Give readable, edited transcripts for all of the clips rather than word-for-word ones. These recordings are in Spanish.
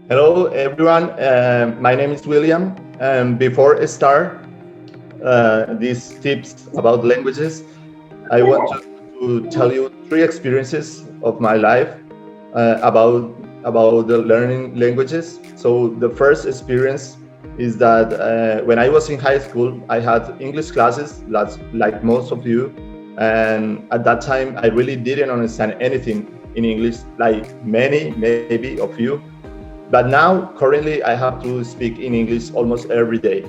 Hello, everyone. My name is William. Before I start these tips about languages, I want to tell you three experiences of my life about the learning languages. So the first experience is that when I was in high school, I had English classes, like most of you, and at that time, I really didn't understand anything in English, like many maybe of you. But now currently I have to speak in English almost every day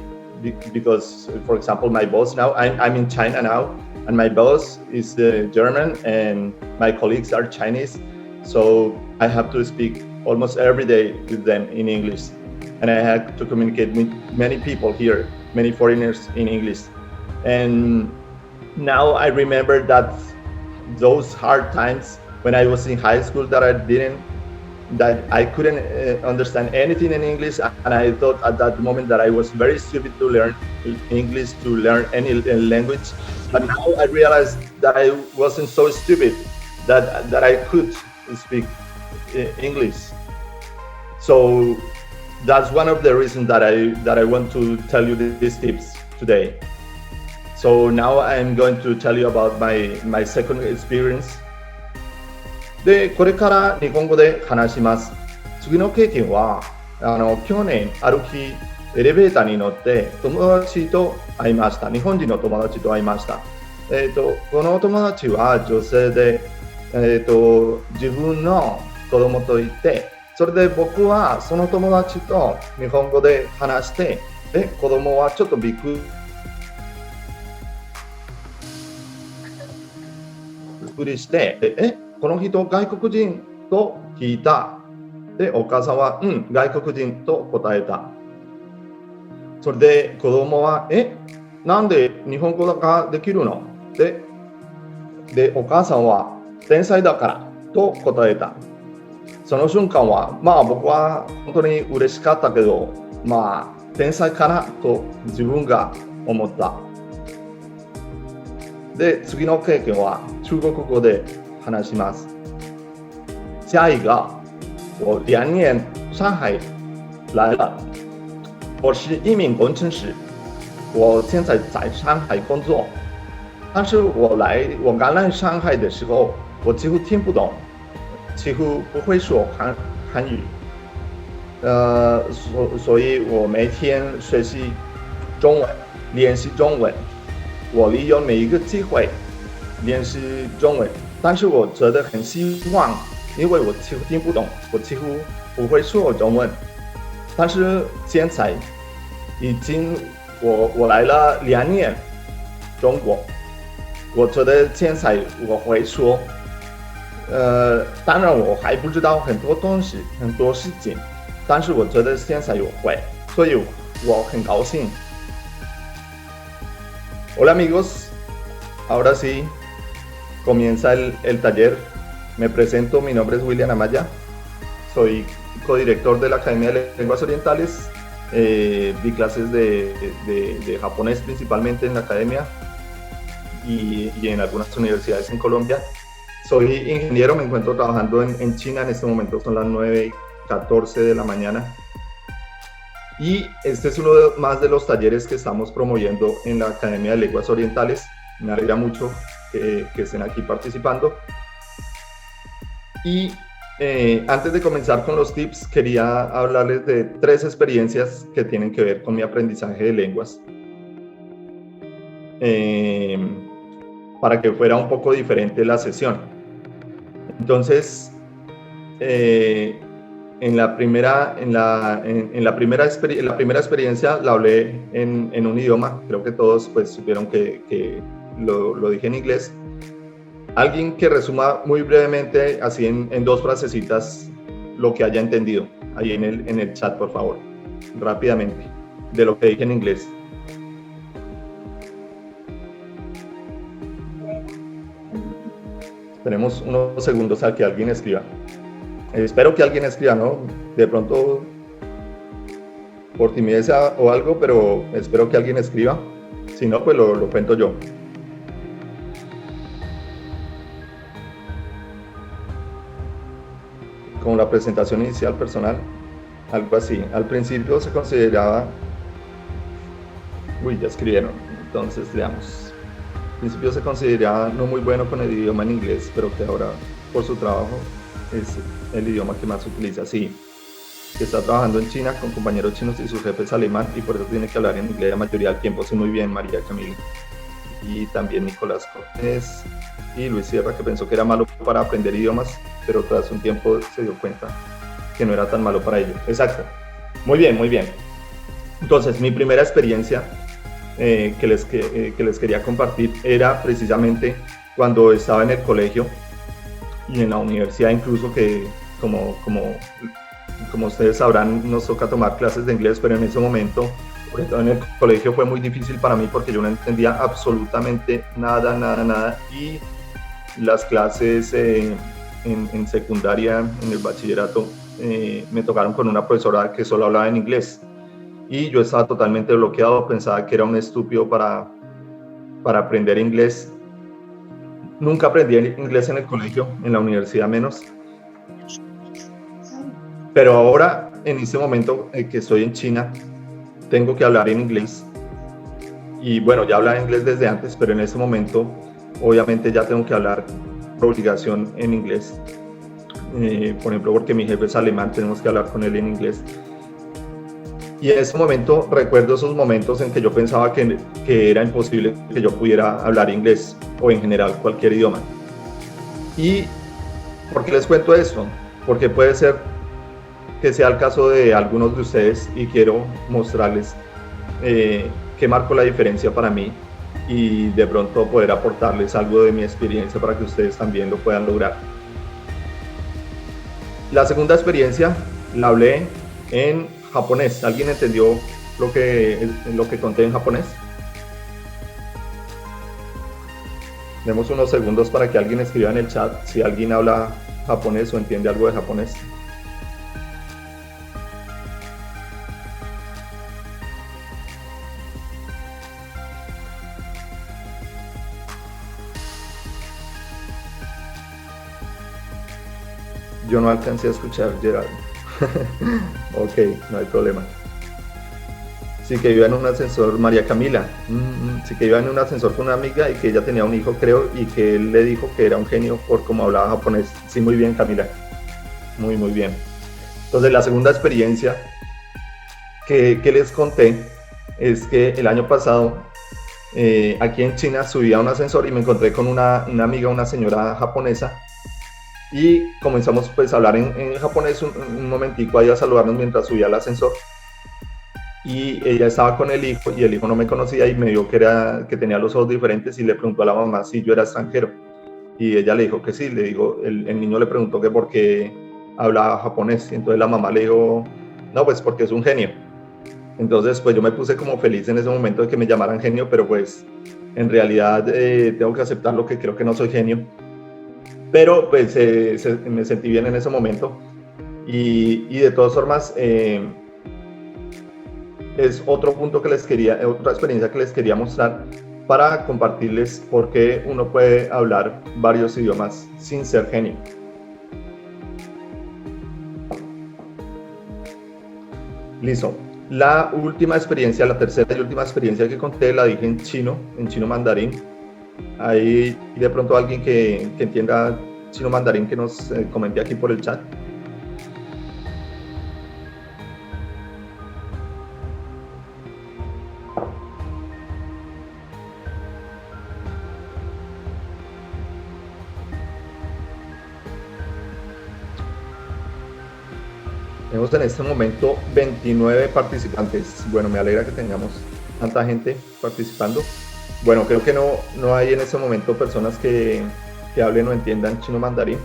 because, for example, my boss now, I'm in China now, and my boss is German and my colleagues are Chinese, so I have to speak almost every day with them in English, and I have to communicate with many people here, many foreigners in English. And now I remember that those hard times when I was in high school, that I couldn't understand anything in English, and I thought at that moment that I was very stupid to learn English, to learn any language. But now I realized that I wasn't so stupid, that I could speak English. So that's one of the reasons that I want to tell you these tips today. So now I'm going to tell you about my second experience. で、これから日本語で話します。次の経験は、去年ある日、エレベーターに乗って友達と会いました。日本人の友達と会いました。この友達は女性で、自分の子供といて、それで僕はその友達と日本語で話して、で、子供はちょっとびっくりして、この人外国人と聞いた。で、お母さんは、外国人と答えた。それで子供は、なんで日本語ができるの？で、お母さんは、天才だからと答えた。その瞬間は、僕は本当に嬉しかったけど、天才かなと自分が思った。で、次の経験は中国語で話します。下一个，我2年上海来了，我是一名工程师，我现在在上海工作。但是我刚来上海的时候，我几乎听不懂，几乎不会说汉语，所以我每天学习中文，练习中文，我利用每一个机会练习中文。但是我觉得很希望，因为我几乎听不懂，我几乎不会说中文。但是现在已经我来了2年中国，我觉得现在我会说，当然我还不知道很多东西，很多事情，但是我觉得现在我会，所以我很高兴。Hola amigos, ahora sí comienza el taller. Me presento, mi nombre es William Amaya, soy codirector de la Academia de Lenguas Orientales, di clases de japonés principalmente en la academia y en algunas universidades en Colombia. Soy ingeniero, me encuentro trabajando en China, en este momento son las 9:14 de la mañana. Y este es uno más de los talleres que estamos promoviendo en la Academia de Lenguas Orientales. Me alegra mucho que estén aquí participando. Y antes de comenzar con los tips, quería hablarles de 3 experiencias que tienen que ver con mi aprendizaje de lenguas. Para que fuera un poco diferente la sesión. Entonces, la primera experiencia la hablé en un idioma, creo que todos pues supieron que lo dije en inglés. Alguien que resuma muy brevemente, así en 2 frasecitas, lo que haya entendido, ahí en el chat, por favor, rápidamente, de lo que dije en inglés. Tenemos unos segundos a que alguien escriba. Espero que alguien escriba, ¿no? De pronto por timidez o algo, pero espero que alguien escriba. Si no, pues lo cuento yo. Como la presentación inicial personal. algo así. Al principio se consideraba, uy, ya escribieron, entonces leamos. Al principio se consideraba no muy bueno con el idioma en inglés, pero que ahora por su trabajo es el idioma que más utiliza. Sí, que está trabajando en China con compañeros chinos y su jefe es alemán y por eso tiene que hablar en inglés la mayoría del tiempo. Sí, muy bien, María Camila. Y también Nicolás Cortés y Luis Sierra, que pensó que era malo para aprender idiomas, pero tras un tiempo se dio cuenta que no era tan malo para ello. Exacto. Muy bien, muy bien. Entonces, mi primera experiencia que les quería compartir era precisamente cuando estaba en el colegio y en la universidad incluso, que como ustedes sabrán, nos toca tomar clases de inglés, pero en ese momento, sobre todo en el colegio, fue muy difícil para mí porque yo no entendía absolutamente nada, y las clases en secundaria, en el bachillerato, me tocaron con una profesora que solo hablaba en inglés y yo estaba totalmente bloqueado, pensaba que era un estúpido para aprender inglés. Nunca aprendí inglés en el colegio, en la universidad menos. Pero ahora, en este momento que estoy en China, tengo que hablar en inglés. Y bueno, ya hablaba inglés desde antes, pero en este momento, obviamente, ya tengo que hablar por obligación en inglés. Por ejemplo, porque mi jefe es alemán, tenemos que hablar con él en inglés. Y en ese momento recuerdo esos momentos en que yo pensaba que era imposible que yo pudiera hablar inglés o en general cualquier idioma. ¿Y por qué les cuento esto? Porque puede ser que sea el caso de algunos de ustedes y quiero mostrarles qué marcó la diferencia para mí y de pronto poder aportarles algo de mi experiencia para que ustedes también lo puedan lograr. La segunda experiencia la hablé en japonés. ¿Alguien entendió lo que conté en japonés? Demos unos segundos para que alguien escriba en el chat si alguien habla japonés o entiende algo de japonés. Yo no alcancé a escuchar, Gerardo. Ok, no hay problema. Sí, que iba en un ascensor, María Camila. Sí, que iba en un ascensor con una amiga y que ella tenía un hijo, creo, y que él le dijo que era un genio por cómo hablaba japonés. Sí, muy bien, Camila. Muy, muy bien. Entonces, la segunda experiencia que les conté es que el año pasado, aquí en China, subí a un ascensor y me encontré con una amiga, una señora japonesa, y comenzamos pues a hablar en japonés un momentico ahí, a saludarnos mientras subía al ascensor. Y ella estaba con el hijo y el hijo no me conocía y me vio que tenía los ojos diferentes y le preguntó a la mamá si yo era extranjero. Y ella le dijo que sí. Le digo, el niño le preguntó que por qué hablaba japonés. Y entonces la mamá le dijo, no, pues porque es un genio. Entonces pues yo me puse como feliz en ese momento de que me llamaran genio, pero pues en realidad tengo que aceptar lo que creo que no soy genio. Pero pues me sentí bien en ese momento. Y de todas formas, es otro punto que otra experiencia que les quería mostrar para compartirles por qué uno puede hablar varios idiomas sin ser genio. Listo. La última experiencia, la tercera y última experiencia que conté, la dije en chino mandarín. Hay de pronto alguien que entienda chino mandarín que nos comente aquí por el chat. Tenemos en este momento 29 participantes. Bueno, me alegra que tengamos tanta gente participando. Bueno, creo que no hay en este momento personas que hablen o entiendan chino mandarín.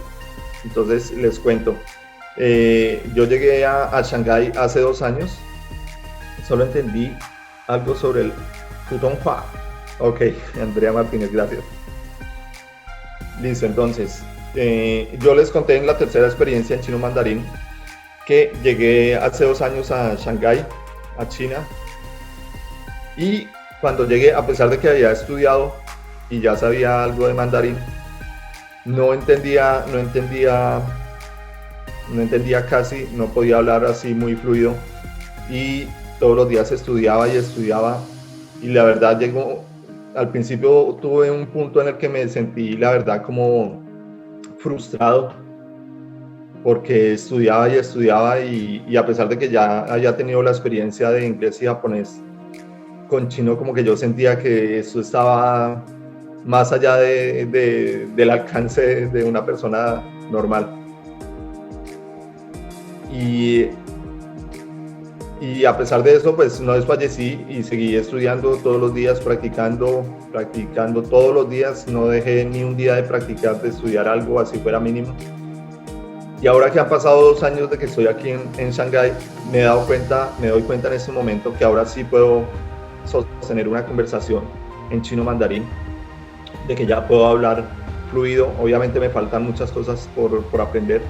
Entonces les cuento. Yo llegué a Shanghái hace 2 años. Solo entendí algo sobre el Putonghua. Ok, Andrea Martínez, gracias. Listo, entonces, yo les conté en la tercera experiencia en chino mandarín que llegué hace 2 años a Shanghái, a China, y cuando llegué, a pesar de que había estudiado y ya sabía algo de mandarín, no entendía no entendía casi, no podía hablar así muy fluido y todos los días estudiaba y estudiaba y la verdad al principio tuve un punto en el que me sentí la verdad como frustrado porque estudiaba y estudiaba y a pesar de que ya había tenido la experiencia de inglés y japonés, con chino como que yo sentía que eso estaba más allá del alcance de una persona normal. Y a pesar de eso, pues no desfallecí y seguí estudiando todos los días, practicando todos los días. No dejé ni un día de practicar, de estudiar algo, así fuera mínimo. Y ahora que han pasado 2 años de que estoy aquí en Shanghái, me doy cuenta en este momento que ahora sí puedo sostener una conversación en chino mandarín, de que ya puedo hablar fluido. Obviamente me faltan muchas cosas por aprender,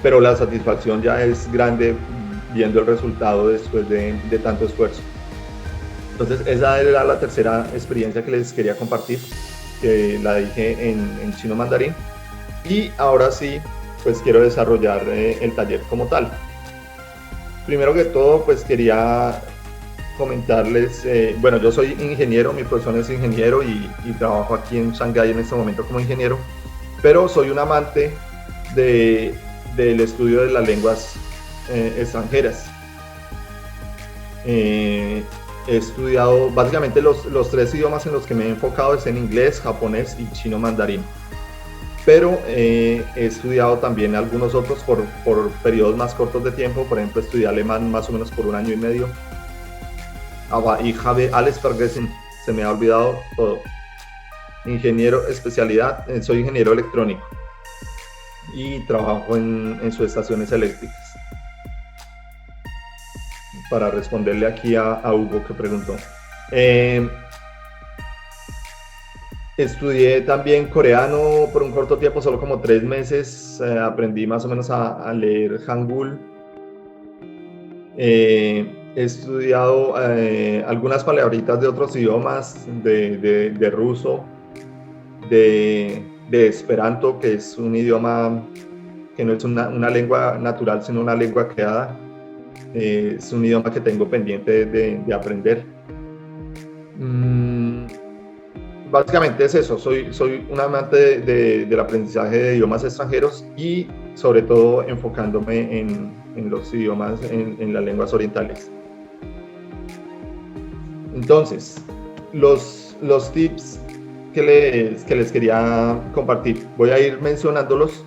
pero la satisfacción ya es grande viendo el resultado después de tanto esfuerzo. Entonces esa era la tercera experiencia que les quería compartir, que la dije en chino mandarín. Y ahora sí, pues quiero desarrollar el taller como tal. Primero que todo, pues quería comentarles, bueno, yo soy ingeniero, mi profesión es ingeniero y trabajo aquí en Shanghái en este momento como ingeniero, pero soy un amante del estudio de las lenguas extranjeras. He estudiado básicamente los 3 idiomas en los que me he enfocado es en inglés, japonés y chino mandarín. Pero he estudiado también algunos otros por periodos más cortos de tiempo. Por ejemplo, estudié alemán más o menos por 1 año y medio. Aber ich habe alles vergessen, se me ha olvidado todo. Ingeniero, especialidad, soy ingeniero electrónico y trabajo en subestaciones eléctricas. Para responderle aquí a Hugo que preguntó. Estudié también coreano por un corto tiempo, solo como 3 meses. Aprendí más o menos a leer Hangul. He estudiado algunas palabritas de otros idiomas, de ruso, de esperanto, que es un idioma que no es una lengua natural, sino una lengua creada. Es un idioma que tengo pendiente de aprender. Básicamente es eso, soy un amante del aprendizaje de idiomas extranjeros y sobre todo enfocándome en los idiomas, en las lenguas orientales. Entonces, los tips que les quería compartir, voy a ir mencionándolos,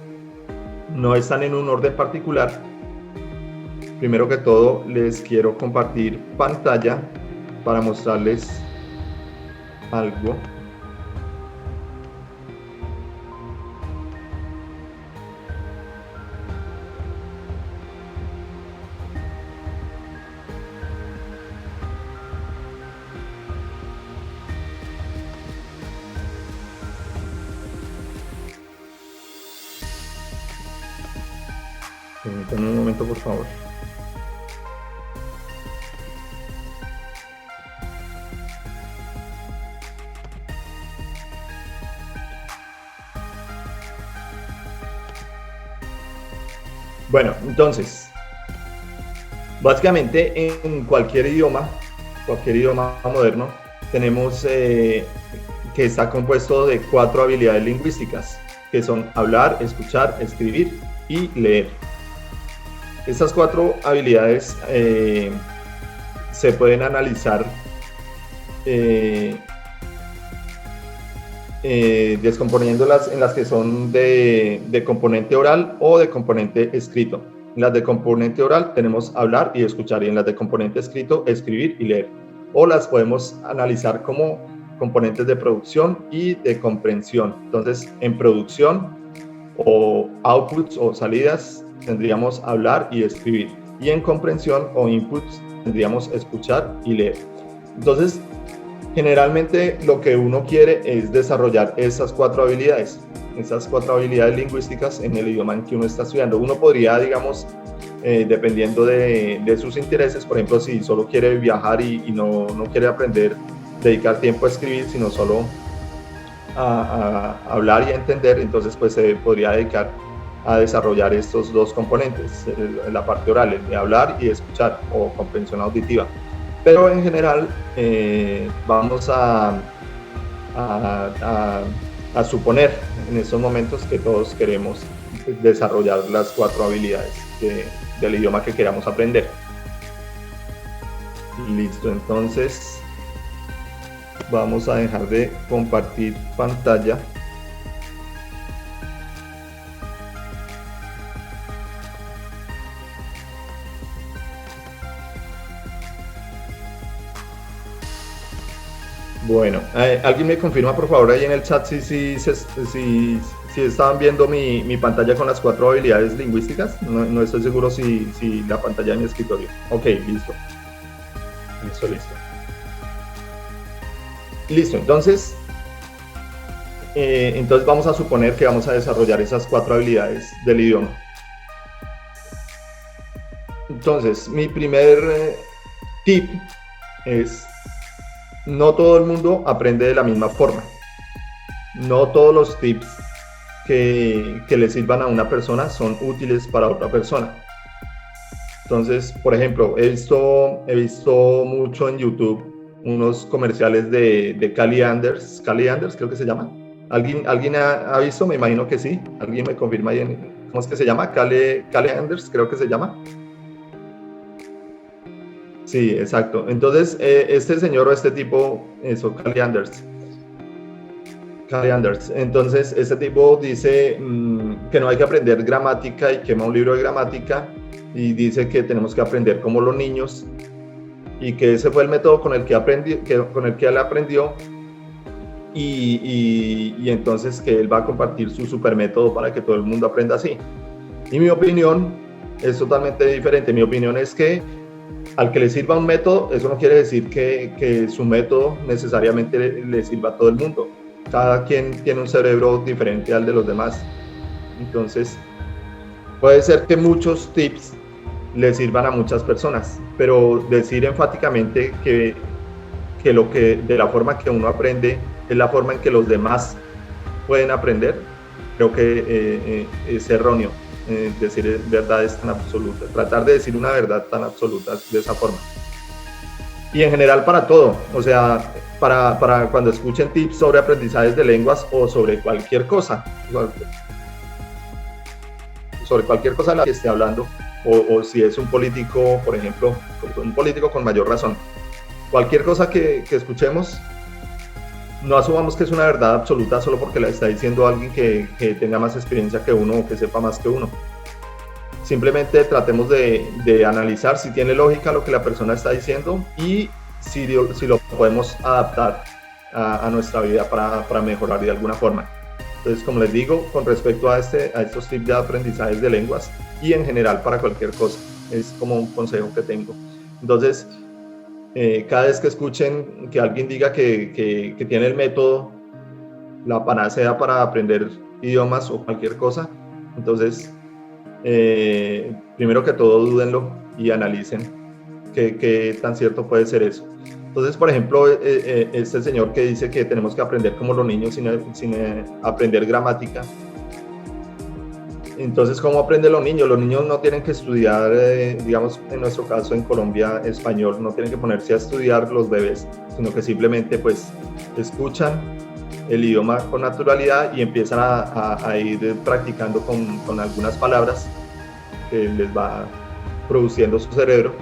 no están en un orden particular. Primero que todo, les quiero compartir pantalla para mostrarles algo. Permítanme un momento, por favor. Bueno, entonces, básicamente en cualquier idioma moderno, tenemos que está compuesto de 4 habilidades lingüísticas, que son hablar, escuchar, escribir y leer. Estas 4 habilidades se pueden analizar descomponiéndolas en las que son de componente oral o de componente escrito. En las de componente oral tenemos hablar y escuchar, y en las de componente escrito, escribir y leer. O las podemos analizar como componentes de producción y de comprensión. Entonces, en producción o outputs o salidas tendríamos hablar y escribir, y en comprensión o inputs tendríamos escuchar y leer. Entonces, generalmente lo que uno quiere es desarrollar esas 4 habilidades lingüísticas en el idioma en que uno está estudiando. Uno podría, digamos, dependiendo de sus intereses, por ejemplo, si solo quiere viajar y no quiere aprender, dedicar tiempo a escribir, sino solo a hablar y a entender, entonces pues se podría dedicar a desarrollar estos dos componentes, la parte oral, el de hablar y escuchar, o comprensión auditiva. Pero en general vamos a suponer en estos momentos que todos queremos desarrollar las 4 habilidades del idioma que queramos aprender. Listo, entonces vamos a dejar de compartir pantalla. Bueno, ¿alguien me confirma por favor ahí en el chat si estaban viendo mi pantalla con las 4 habilidades lingüísticas? No estoy seguro si la pantalla de mi escritorio. Ok, listo. Listo, entonces vamos a suponer que vamos a desarrollar esas 4 habilidades del idioma. Entonces, mi primer tip es: no todo el mundo aprende de la misma forma. No todos los tips que le sirvan a una persona son útiles para otra persona. Entonces, por ejemplo, he visto mucho en YouTube unos comerciales de Cali Anders, creo que se llama. ¿Alguien ha visto? Me imagino que sí. ¿Alguien me confirma ahí? ¿Cómo es que se llama? Cali Anders, creo que se llama. Sí, exacto. Entonces, este señor o este tipo, Cali Anders. Entonces, este tipo dice que no hay que aprender gramática y quema un libro de gramática y dice que tenemos que aprender como los niños y que ese fue el método con el que él aprendió y entonces que él va a compartir su super método para que todo el mundo aprenda así. Y mi opinión es totalmente diferente. Mi opinión es que al que le sirva un método, eso no quiere decir que su método necesariamente le sirva a todo el mundo. Cada quien tiene un cerebro diferente al de los demás. Entonces, puede ser que muchos tips le sirvan a muchas personas, pero decir enfáticamente que de la forma que uno aprende es la forma en que los demás pueden aprender, creo que es erróneo. Decir verdades tan absolutas, tratar de decir una verdad tan absoluta de esa forma. Y en general para todo, o sea, para cuando escuchen tips sobre aprendizajes de lenguas o sobre cualquier cosa de la que esté hablando, o si es un político, por ejemplo, un político con mayor razón, cualquier cosa que escuchemos, no asumamos que es una verdad absoluta solo porque la está diciendo alguien que tenga más experiencia que uno o que sepa más que uno. Simplemente tratemos de analizar si tiene lógica lo que la persona está diciendo y si lo podemos adaptar a nuestra vida para mejorar de alguna forma. Entonces, como les digo, con respecto a estos tips de aprendizajes de lenguas y en general para cualquier cosa, es como un consejo que tengo. Entonces, cada vez que escuchen que alguien diga que tiene el método, la panacea para aprender idiomas o cualquier cosa, entonces primero que todo dúdenlo y analicen qué tan cierto puede ser eso. Entonces, por ejemplo, este señor que dice que tenemos que aprender como los niños sin aprender gramática. Entonces, ¿cómo aprenden los niños? Los niños no tienen que estudiar, digamos, en nuestro caso en Colombia, español, no tienen que ponerse a estudiar los bebés, sino que simplemente pues escuchan el idioma con naturalidad y empiezan a ir practicando con algunas palabras que les va produciendo su cerebro.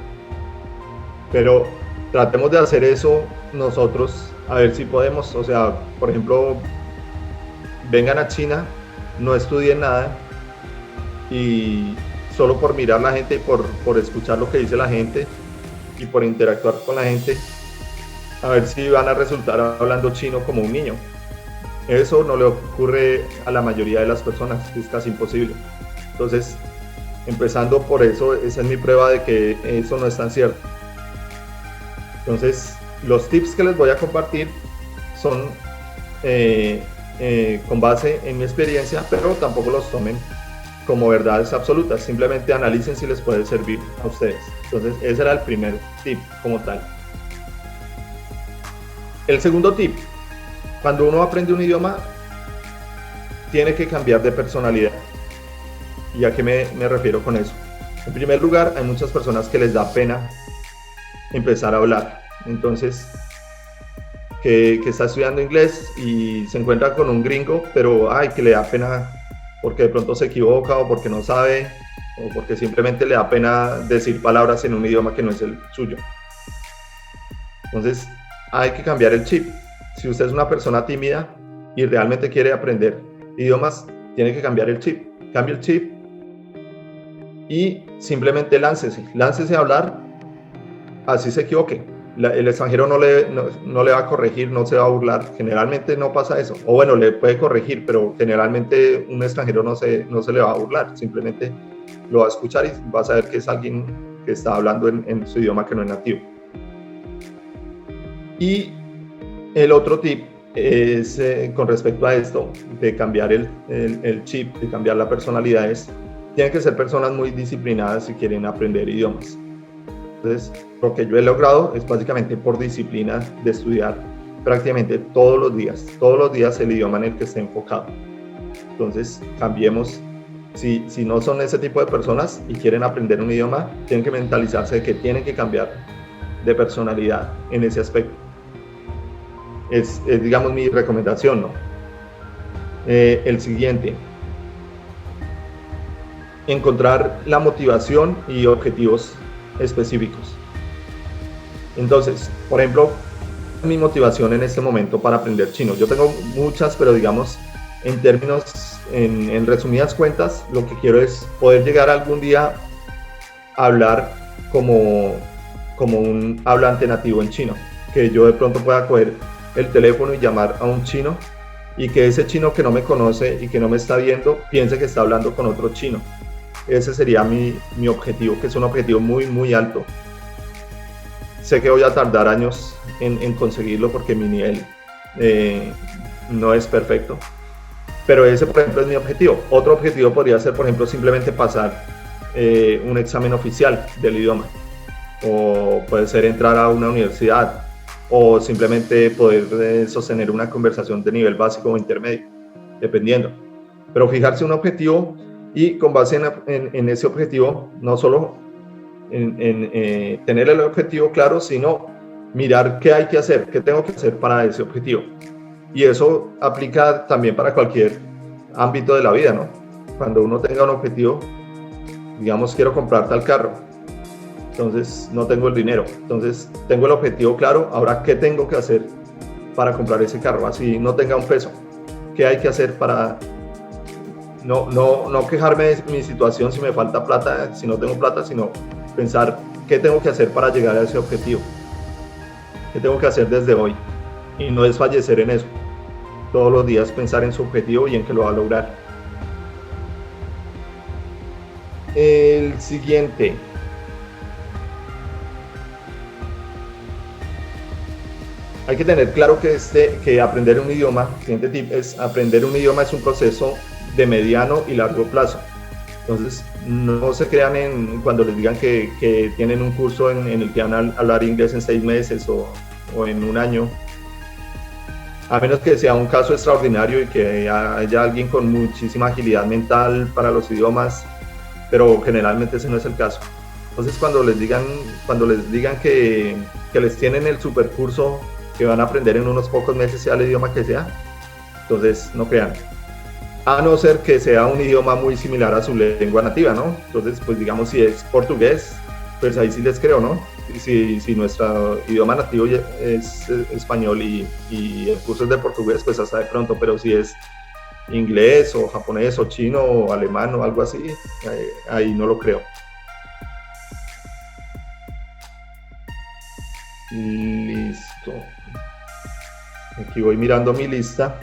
Pero tratemos de hacer eso nosotros, a ver si podemos. O sea, por ejemplo, vengan a China, no estudien nada, y solo por mirar a la gente y por escuchar lo que dice la gente y por interactuar con la gente, a ver si van a resultar hablando chino como un niño. Eso no le ocurre a la mayoría de las personas, es casi imposible. Entonces, empezando por eso, esa es mi prueba de que eso no es tan cierto. Entonces, los tips que les voy a compartir son con base en mi experiencia, pero tampoco los tomen como verdades absolutas, simplemente analicen si les puede servir a ustedes. Entonces, ese era el primer tip como tal. El segundo tip: cuando uno aprende un idioma, tiene que cambiar de personalidad. ¿Y a qué me refiero con eso? En primer lugar, hay muchas personas que les da pena empezar a hablar. Entonces, que está estudiando inglés y se encuentra con un gringo, pero que le da pena porque de pronto se equivoca o porque no sabe o porque simplemente le da pena decir palabras en un idioma que no es el suyo. Entonces, hay que cambiar el chip. Si usted es una persona tímida y realmente quiere aprender idiomas, tiene que cambiar el chip. Cambie el chip y simplemente láncese a hablar, así se equivoque. El extranjero no le va a corregir, no se va a burlar. Generalmente no pasa eso. O bueno, le puede corregir, pero generalmente un extranjero no se le va a burlar. Simplemente lo va a escuchar y va a saber que es alguien que está hablando en su idioma que no es nativo. Y el otro tip es con respecto a esto, de cambiar el chip, de cambiar la personalidad, tienen que ser personas muy disciplinadas si quieren aprender idiomas. Entonces, lo que yo he logrado es básicamente por disciplina de estudiar prácticamente todos los días el idioma en el que esté enfocado. Entonces, cambiemos. Si no son ese tipo de personas y quieren aprender un idioma, tienen que mentalizarse de que tienen que cambiar de personalidad en ese aspecto. Es digamos, mi recomendación, ¿no? El siguiente. Encontrar la motivación y objetivos específicos. Entonces, por ejemplo, mi motivación en este momento para aprender chino. Yo tengo muchas, pero digamos, en resumidas cuentas, lo que quiero es poder llegar algún día a hablar como un hablante nativo en chino. Que yo de pronto pueda coger el teléfono y llamar a un chino y que ese chino que no me conoce y que no me está viendo piense que está hablando con otro chino. Ese sería mi objetivo, que es un objetivo muy, muy alto. Sé que voy a tardar años en conseguirlo porque mi nivel no es perfecto. Pero ese, por ejemplo, es mi objetivo. Otro objetivo podría ser, por ejemplo, simplemente pasar un examen oficial del idioma. O puede ser entrar a una universidad. O simplemente poder sostener una conversación de nivel básico o intermedio, dependiendo. Pero fijarse un objetivo y con base en ese objetivo, no solo tener el objetivo claro, sino mirar qué hay que hacer, qué tengo que hacer para ese objetivo. Y eso aplica también para cualquier ámbito de la vida, ¿no? Cuando uno tenga un objetivo, digamos, quiero comprar tal carro, entonces no tengo el dinero, entonces tengo el objetivo claro, ahora qué tengo que hacer para comprar ese carro, así no tenga un peso, qué hay que hacer para no quejarme de mi situación si me falta plata, si no tengo plata, sino pensar qué tengo que hacer para llegar a ese objetivo, qué tengo que hacer desde hoy y no desfallecer en eso, todos los días pensar en su objetivo y en que lo va a lograr. El siguiente. Hay que tener claro que aprender un idioma, el siguiente tip es aprender un idioma es un proceso de mediano y largo plazo. Entonces, no se crean cuando les digan que tienen un curso en el que van a hablar inglés en 6 meses o en un año. A menos que sea un caso extraordinario y que haya alguien con muchísima agilidad mental para los idiomas, pero generalmente ese no es el caso. Entonces, cuando les digan que les tienen el supercurso que van a aprender en unos pocos meses, sea el idioma que sea, entonces no crean. A no ser que sea un idioma muy similar a su lengua nativa, ¿no? Entonces, pues digamos, si es portugués, pues ahí sí les creo, ¿no? Si nuestro idioma nativo es español y el curso es de portugués, pues hasta de pronto, pero si es inglés o japonés o chino o alemán o algo así, ahí no lo creo. Listo. Aquí voy mirando mi lista.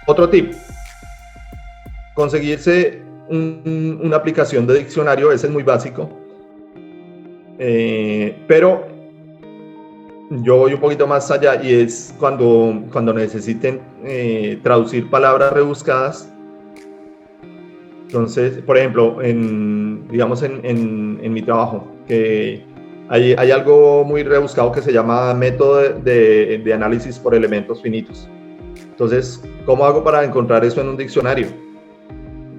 Otro tip. Conseguirse una aplicación de diccionario, ese es muy básico. Pero yo voy un poquito más allá y es cuando necesiten traducir palabras rebuscadas. Entonces, por ejemplo, digamos en mi trabajo, que hay algo muy rebuscado que se llama método de análisis por elementos finitos. Entonces, ¿cómo hago para encontrar eso en un diccionario?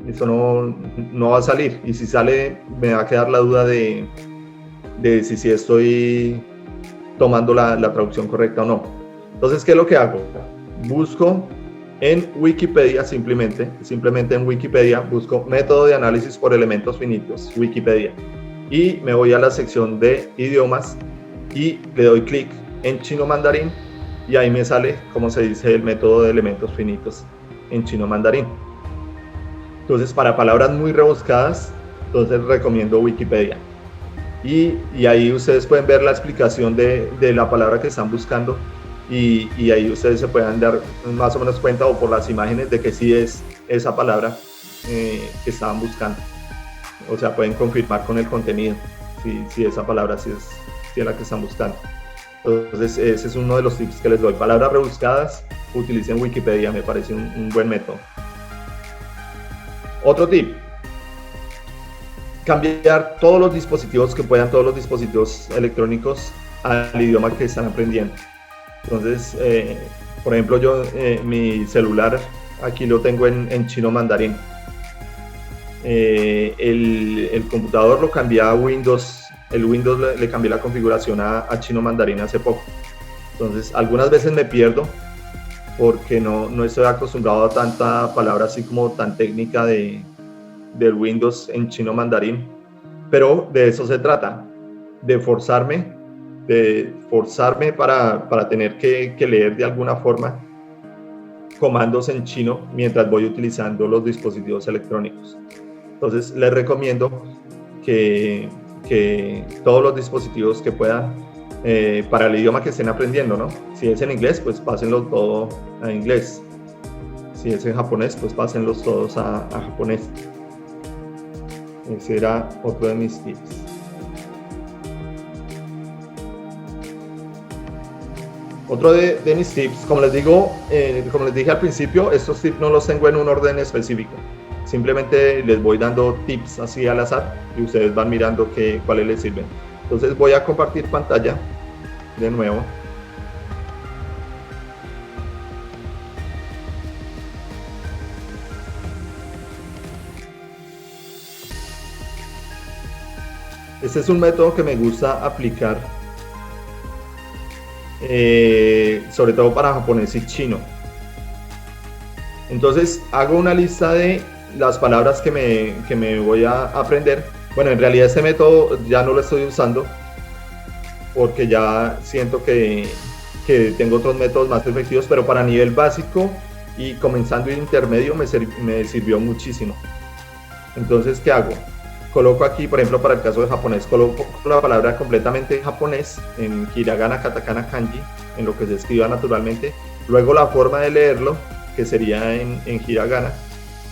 Eso no va a salir. Y si sale, me va a quedar la duda de si estoy tomando la traducción correcta o no. Entonces, ¿qué es lo que hago? Busco en Wikipedia, simplemente en Wikipedia, busco método de análisis por elementos finitos, Wikipedia, y me voy a la sección de idiomas y le doy clic en chino mandarín y ahí me sale cómo se dice el método de elementos finitos en chino mandarín. Entonces, para palabras muy rebuscadas, entonces recomiendo Wikipedia. Y ahí ustedes pueden ver la explicación de la palabra que están buscando y ahí ustedes se pueden dar más o menos cuenta o por las imágenes de que sí es esa palabra que estaban buscando. O sea, pueden confirmar con el contenido si esa palabra sí es la que están buscando. Entonces, ese es uno de los tips que les doy. Palabras rebuscadas, utilicen Wikipedia, me parece un buen método. Otro tip: cambiar todos los dispositivos que puedan, todos los dispositivos electrónicos al idioma que están aprendiendo. Entonces, por ejemplo, yo mi celular aquí lo tengo en chino mandarín. El computador lo cambié a Windows, el Windows le cambié la configuración a chino mandarín hace poco. Entonces, algunas veces me pierdo porque no estoy acostumbrado a tanta palabra así como tan técnica del Windows en chino mandarín, pero de eso se trata, de forzarme para tener que leer de alguna forma comandos en chino mientras voy utilizando los dispositivos electrónicos. Entonces les recomiendo que todos los dispositivos que puedan, para el idioma que estén aprendiendo, ¿no? Si es en inglés, pues pásenlo todo a inglés. Si es en japonés, pues pásenlos todos a japonés. Ese era otro de mis tips. Otro de mis tips, como les dije al principio, estos tips no los tengo en un orden específico. Simplemente les voy dando tips así al azar y ustedes van mirando cuáles les sirven. Entonces voy a compartir pantalla de nuevo. Este es un método que me gusta aplicar, sobre todo para japonés y chino. Entonces hago una lista de las palabras que me voy a aprender. Bueno, en realidad este método ya no lo estoy usando porque ya siento que tengo otros métodos más efectivos, pero para nivel básico y comenzando el intermedio me sirvió muchísimo. Entonces, ¿qué hago? Coloco aquí, por ejemplo, para el caso de japonés, coloco la palabra completamente en japonés, en hiragana, katakana, kanji, en lo que se escriba naturalmente, luego la forma de leerlo, que sería en hiragana,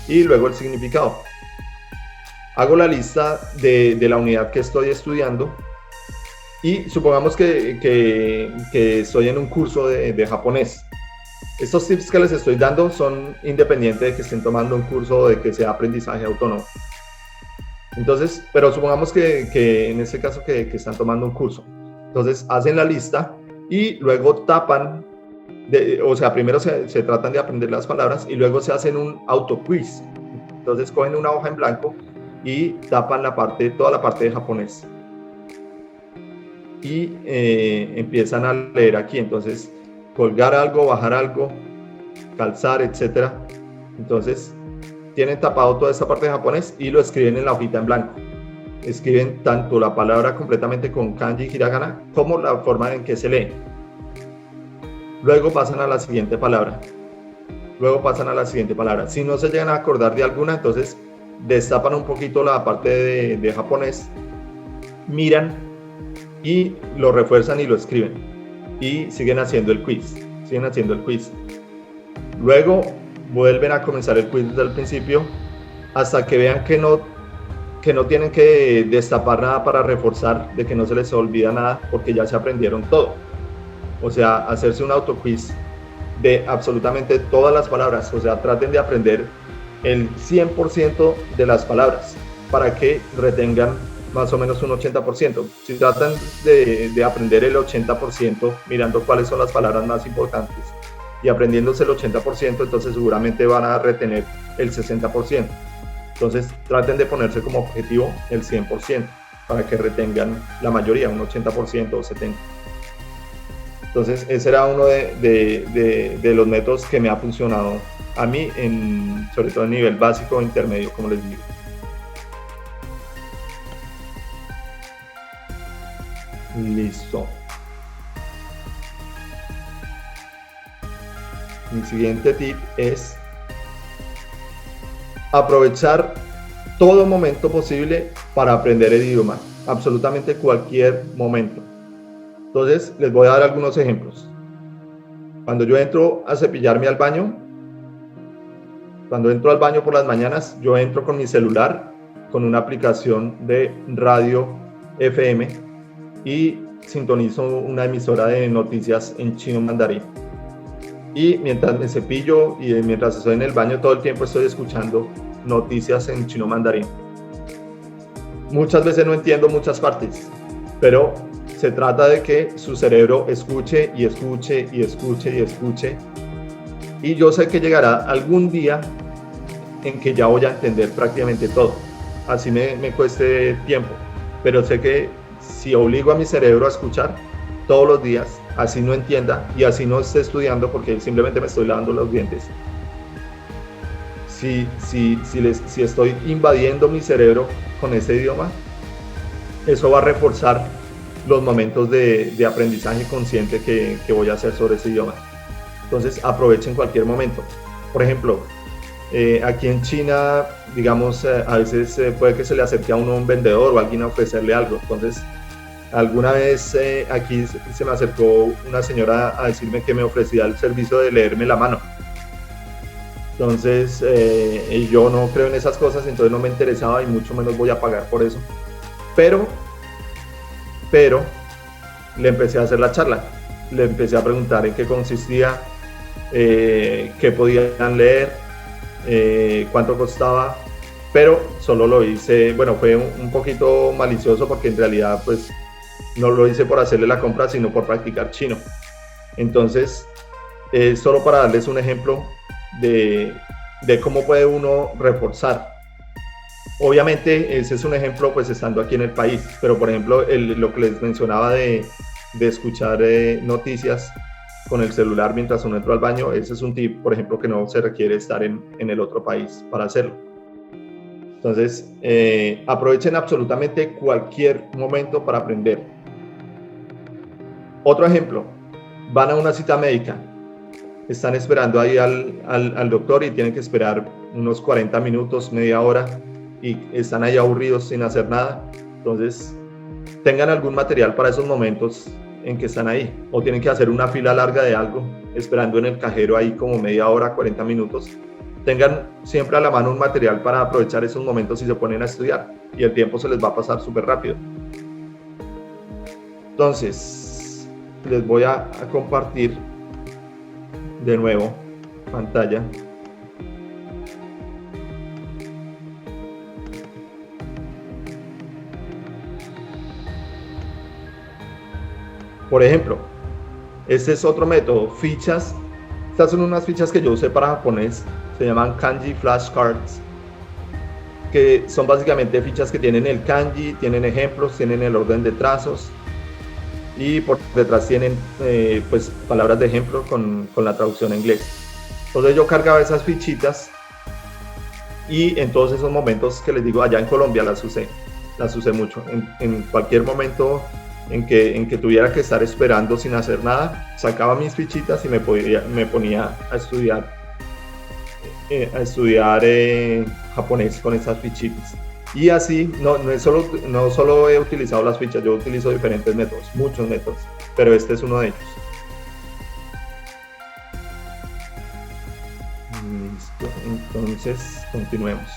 y luego el significado. Hago la lista de la unidad que estoy estudiando y supongamos que estoy en un curso de japonés. Estos tips que les estoy dando son independientes de que estén tomando un curso o de que sea aprendizaje autónomo. Entonces, pero supongamos que en este caso que están tomando un curso. Entonces hacen la lista y luego tapan, o sea, primero se tratan de aprender las palabras y luego se hacen un autoquiz. Entonces cogen una hoja en blanco y tapan toda la parte de japonés. Y empiezan a leer aquí. Entonces, colgar algo, bajar algo, calzar, etc. Entonces, tienen tapado toda esta parte de japonés y lo escriben en la hojita en blanco. Escriben tanto la palabra completamente con kanji y hiragana como la forma en que se lee. Luego pasan a la siguiente palabra. Si no se llegan a acordar de alguna, entonces destapan un poquito la parte de japonés, miran y lo refuerzan y lo escriben. Y siguen haciendo el quiz. Luego vuelven a comenzar el quiz desde el principio hasta que vean que no tienen que destapar nada para reforzar, de que no se les olvida nada porque ya se aprendieron todo. O sea, hacerse un autoquiz de absolutamente todas las palabras. O sea, traten de aprender el 100% de las palabras para que retengan más o menos un 80%. Si tratan de aprender el 80% mirando cuáles son las palabras más importantes y aprendiéndose el 80%, entonces seguramente van a retener el 60%. Entonces traten de ponerse como objetivo el 100% para que retengan la mayoría, un 80% o 70%. Entonces ese era uno de los métodos que me ha funcionado a mí, sobre todo a nivel básico o intermedio, como les digo. Listo. Mi siguiente tip es aprovechar todo momento posible para aprender el idioma, absolutamente cualquier momento. Entonces, les voy a dar algunos ejemplos. Cuando yo entro a cepillarme al baño, cuando entro al baño por las mañanas, yo entro con mi celular, con una aplicación de radio FM y sintonizo una emisora de noticias en chino mandarín. Y mientras me cepillo y mientras estoy en el baño, todo el tiempo estoy escuchando noticias en chino mandarín. Muchas veces no entiendo muchas partes, pero se trata de que su cerebro escuche y escuche y escuche y escuche. Y yo sé que llegará algún día en que ya voy a entender prácticamente todo. Así me cueste tiempo, pero sé que si obligo a mi cerebro a escuchar todos los días, así no entienda y así no esté estudiando porque simplemente me estoy lavando los dientes. Si estoy invadiendo mi cerebro con ese idioma, eso va a reforzar los momentos de aprendizaje consciente que voy a hacer sobre ese idioma. Entonces aprovechen cualquier momento. Por ejemplo, aquí en China, digamos, a veces puede que se le acerque a uno un vendedor o alguien a ofrecerle algo. Entonces, alguna vez aquí se me acercó una señora a decirme que me ofrecía el servicio de leerme la mano. Entonces, yo no creo en esas cosas, entonces no me interesaba y mucho menos voy a pagar por eso. Pero le empecé a hacer la charla, le empecé a preguntar en qué consistía, qué podían leer, cuánto costaba, pero solo lo hice, bueno, fue un poquito malicioso porque en realidad pues no lo hice por hacerle la compra, sino por practicar chino. Entonces, solo para darles un ejemplo de cómo puede uno reforzar. Obviamente ese es un ejemplo pues estando aquí en el país, pero por ejemplo lo que les mencionaba de escuchar noticias con el celular mientras uno entra al baño, ese es un tip, por ejemplo, que no se requiere estar en el otro país para hacerlo. Entonces, aprovechen absolutamente cualquier momento para aprender. Otro ejemplo, van a una cita médica, están esperando ahí al doctor y tienen que esperar unos 40 minutos, media hora, y están ahí aburridos sin hacer nada. Entonces, tengan algún material para esos momentos en que están ahí, o tienen que hacer una fila larga de algo, esperando en el cajero ahí como media hora, 40 minutos. Tengan siempre a la mano un material para aprovechar esos momentos y se ponen a estudiar, y el tiempo se les va a pasar súper rápido. Entonces, les voy a compartir de nuevo pantalla. Por ejemplo, este es otro método, fichas. Estas son unas fichas que yo usé para japonés, se llaman kanji flashcards, que son básicamente fichas que tienen el kanji, tienen ejemplos, tienen el orden de trazos y por detrás tienen pues palabras de ejemplo con la traducción en inglés. Entonces yo cargaba esas fichitas y en todos esos momentos que les digo, allá en Colombia las usé mucho. En cualquier momento en que tuviera que estar esperando sin hacer nada, sacaba mis fichitas y me ponía a estudiar japonés con esas fichitas. Y así, no solo he utilizado las fichas, yo utilizo diferentes métodos, muchos métodos, pero este es uno de ellos. Listo, entonces continuemos.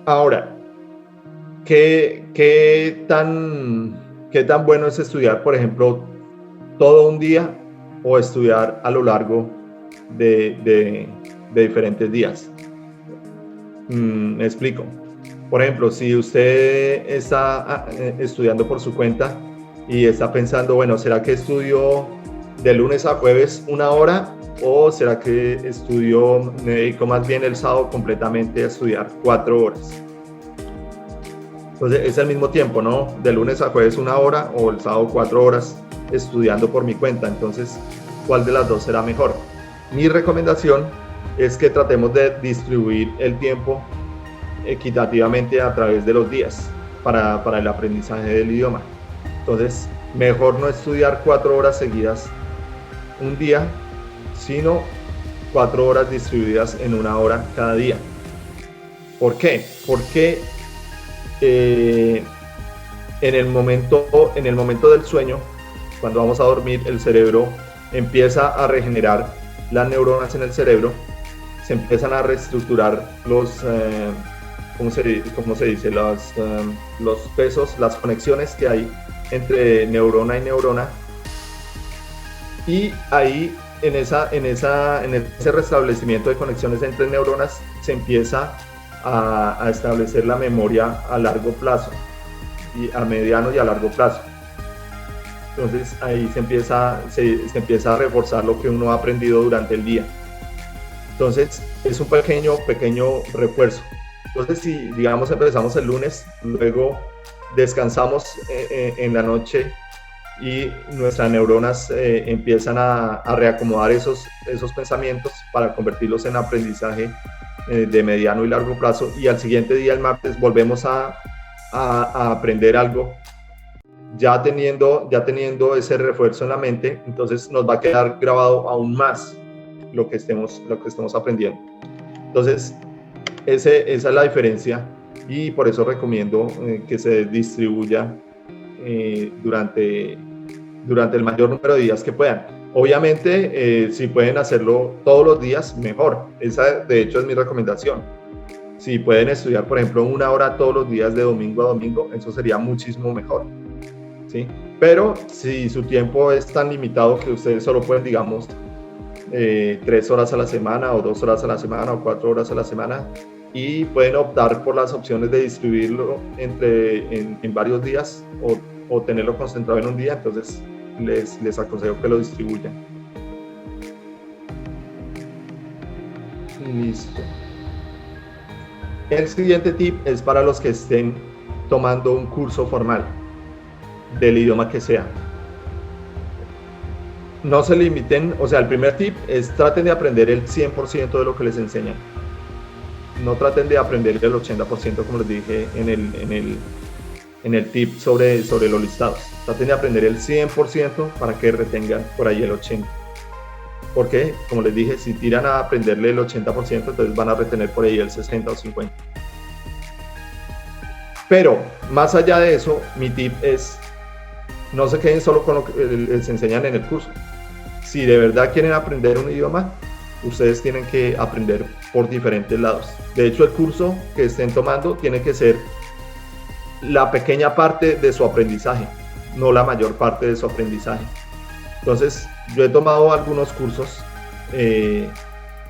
Ahora, ¿qué tan bueno es estudiar, por ejemplo, todo un día o estudiar a lo largo de diferentes días? Me explico. Por ejemplo, si usted está estudiando por su cuenta y está pensando, bueno, ¿será que estudio de lunes a jueves 1 hora o será que estudio, me dedico más bien el sábado completamente a estudiar 4 horas? Entonces es al mismo tiempo, ¿no? De lunes a jueves 1 hora o el sábado 4 horas estudiando por mi cuenta. Entonces, ¿cuál de las dos será mejor? Mi recomendación es que tratemos de distribuir el tiempo equitativamente a través de los días para el aprendizaje del idioma. Entonces, mejor no estudiar 4 horas seguidas un día, sino 4 horas distribuidas en 1 hora cada día. ¿Por qué? Porque en el momento del sueño, cuando vamos a dormir, el cerebro empieza a regenerar las neuronas en el cerebro, se empiezan a reestructurar los ¿cómo se dice? Los pesos, las conexiones que hay entre neurona y neurona, y ahí en ese restablecimiento de conexiones entre neuronas se empieza a establecer la memoria a largo plazo, y a mediano y a largo plazo. Entonces ahí se empieza a reforzar lo que uno ha aprendido durante el día. Entonces es un pequeño refuerzo. Entonces, si digamos empezamos el lunes, luego descansamos en la noche y nuestras neuronas empiezan a reacomodar esos pensamientos para convertirlos en aprendizaje de mediano y largo plazo, y al siguiente día, el martes, volvemos a aprender algo, ya teniendo ese refuerzo en la mente. Entonces nos va a quedar grabado aún más lo que estemos aprendiendo. Entonces, esa es la diferencia, y por eso recomiendo que se distribuya durante el mayor número de días que puedan. Obviamente, si pueden hacerlo todos los días, mejor. Esa, de hecho, es mi recomendación. Si pueden estudiar, por ejemplo, 1 hora todos los días de domingo a domingo, eso sería muchísimo mejor, ¿sí? Pero si su tiempo es tan limitado que ustedes solo pueden, digamos, 3 horas a la semana, o 2 horas a la semana, o 4 horas a la semana, y pueden optar por las opciones de distribuirlo en varios días, o tenerlo concentrado en un día, entonces les aconsejo que lo distribuyan. Listo. El siguiente tip es para los que estén tomando un curso formal del idioma que sea. No se limiten, o sea, el primer tip es: traten de aprender el 100% de lo que les enseñan. No traten de aprender el 80%, como les dije en el tip sobre los listados. Traten de aprender el 100% para que retengan por ahí el 80%. Porque, como les dije, si tiran a aprenderle el 80%, entonces van a retener por ahí el 60 o 50. Pero, más allá de eso, mi tip es: no se queden solo con lo que les enseñan en el curso. Si de verdad quieren aprender un idioma, ustedes tienen que aprender por diferentes lados. De hecho, el curso que estén tomando tiene que ser la pequeña parte de su aprendizaje, no la mayor parte de su aprendizaje. Entonces, yo he tomado algunos cursos,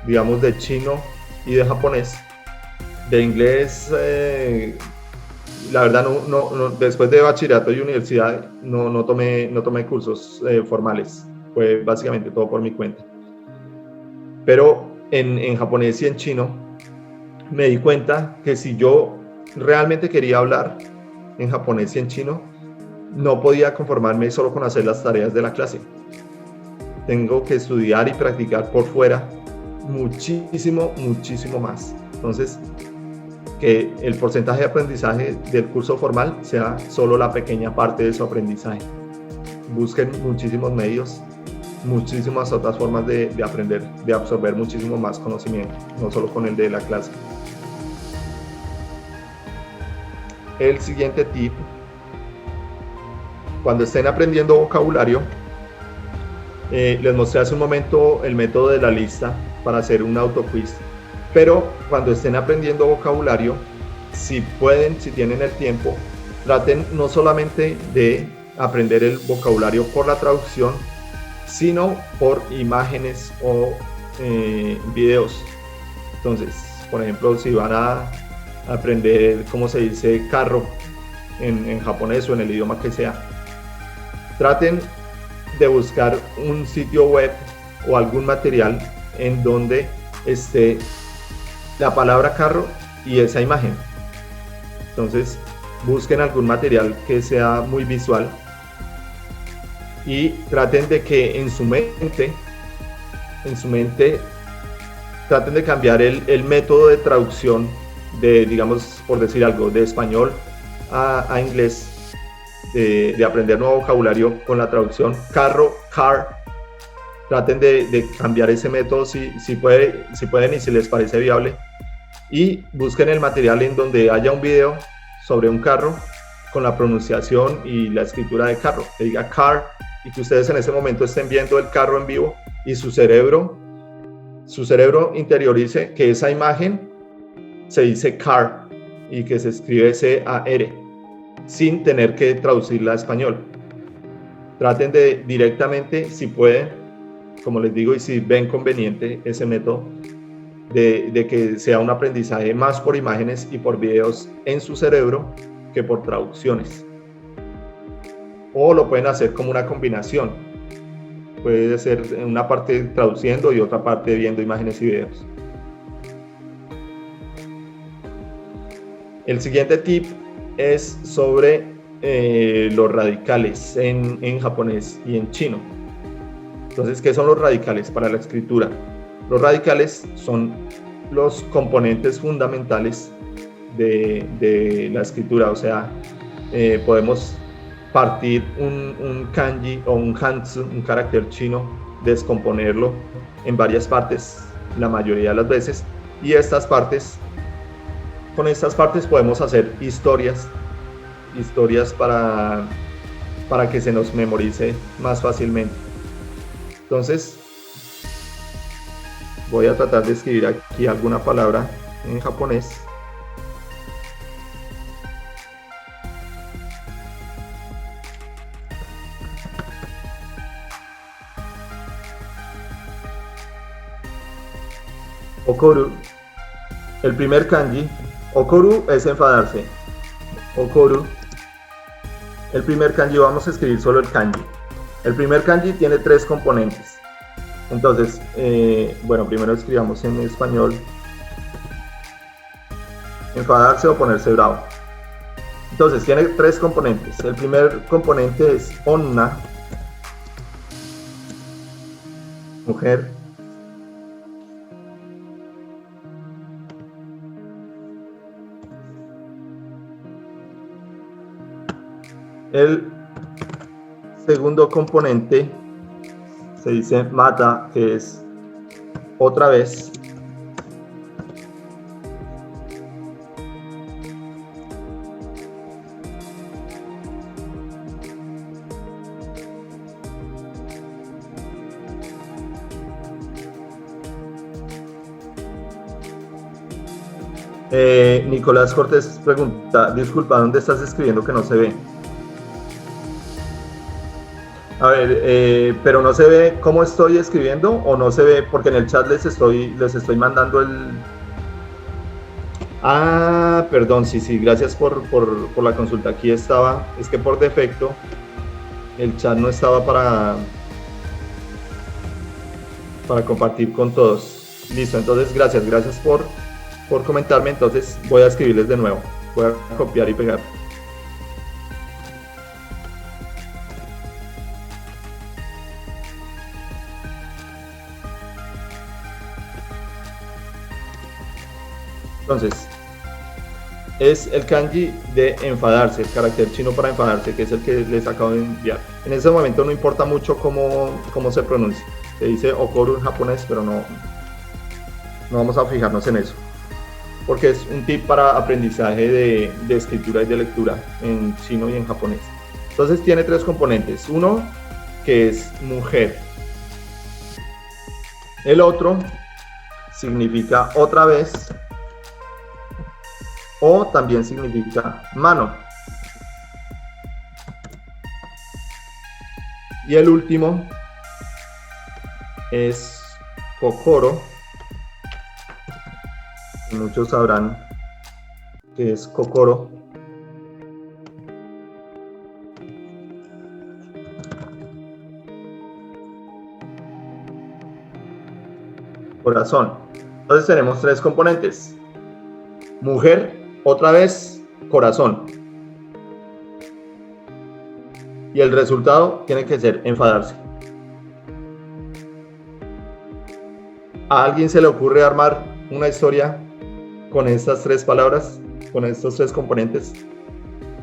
digamos, de chino y de japonés. De inglés, la verdad, no, después de bachillerato y universidad, no tomé cursos formales. Fue básicamente todo por mi cuenta. Pero en japonés y en chino me di cuenta que si yo realmente quería hablar en japonés y en chino, no podía conformarme solo con hacer las tareas de la clase. Tengo que estudiar y practicar por fuera muchísimo más. Entonces, que el porcentaje de aprendizaje del curso formal sea solo la pequeña parte de su aprendizaje. Busquen muchísimos medios, muchísimas otras formas de aprender, de absorber muchísimo más conocimiento, no solo con el de la clase. El siguiente tip: cuando estén aprendiendo vocabulario, les mostré hace un momento el método de la lista para hacer un autoquiz. Pero cuando estén aprendiendo vocabulario, si pueden, si tienen el tiempo, traten no solamente de aprender el vocabulario por la traducción, sino por imágenes o videos. Entonces, por ejemplo, si van a aprender cómo se dice carro en japonés o en el idioma que sea. Traten de buscar un sitio web o algún material en donde esté la palabra carro y esa imagen. Entonces, busquen algún material que sea muy visual y traten de que en su mente, traten de cambiar el método de traducción de, digamos, por decir algo, de español a inglés, de aprender nuevo vocabulario con la traducción carro, car. Traten de cambiar ese método si pueden y si les parece viable. Y busquen el material en donde haya un video sobre un carro con la pronunciación y la escritura de carro, que diga car, y que ustedes en ese momento estén viendo el carro en vivo y su cerebro interiorice que esa imagen se dice car y que se escribe C-A-R sin tener que traducirla a español. Traten de directamente, si pueden, como les digo, y si ven conveniente ese método, de que sea un aprendizaje más por imágenes y por videos en su cerebro que por traducciones. O lo pueden hacer como una combinación. Puede ser una parte traduciendo y otra parte viendo imágenes y videos. El siguiente tip es sobre los radicales en japonés y en chino. Entonces, ¿qué son los radicales para la escritura? Los radicales son los componentes fundamentales de la escritura, o sea, podemos partir un kanji o un hanzu, un carácter chino, descomponerlo en varias partes la mayoría de las veces, y con estas partes podemos hacer historias para que se nos memorice más fácilmente. Entonces, voy a tratar de escribir aquí alguna palabra en japonés. Okoru, el primer kanji. Okoru es enfadarse. Okoru, el primer kanji, vamos a escribir solo el kanji. El primer kanji tiene 3 componentes. Entonces, bueno, primero escribamos en español. Enfadarse o ponerse bravo. Entonces, tiene 3 componentes. El primer componente es onna, mujer. El segundo componente se dice mata, que es otra vez. Nicolás Cortés pregunta, disculpa, ¿dónde estás escribiendo que no se ve? A ver, pero no se ve cómo estoy escribiendo o no se ve porque en el chat les estoy mandando el... Ah, perdón, sí, gracias por la consulta. Aquí estaba, es que por defecto el chat no estaba para compartir con todos. Listo, entonces gracias por comentarme. Entonces voy a escribirles de nuevo, voy a copiar y pegar. Entonces, es el kanji de enfadarse, el carácter chino para enfadarse, que es el que les acabo de enviar. En ese momento no importa mucho cómo se pronuncia. Se dice okoru en japonés, pero no vamos a fijarnos en eso. Porque es un tip para aprendizaje de escritura y de lectura en chino y en japonés. Entonces tiene 3 componentes. Uno, que es mujer. El otro significa otra vez. O también significa mano. Y el último es kokoro. Muchos sabrán que es kokoro. Corazón. Entonces tenemos tres componentes. Mujer, otra vez, corazón. Y el resultado tiene que ser enfadarse. ¿A alguien se le ocurre armar una historia con estas tres palabras, con estos tres componentes?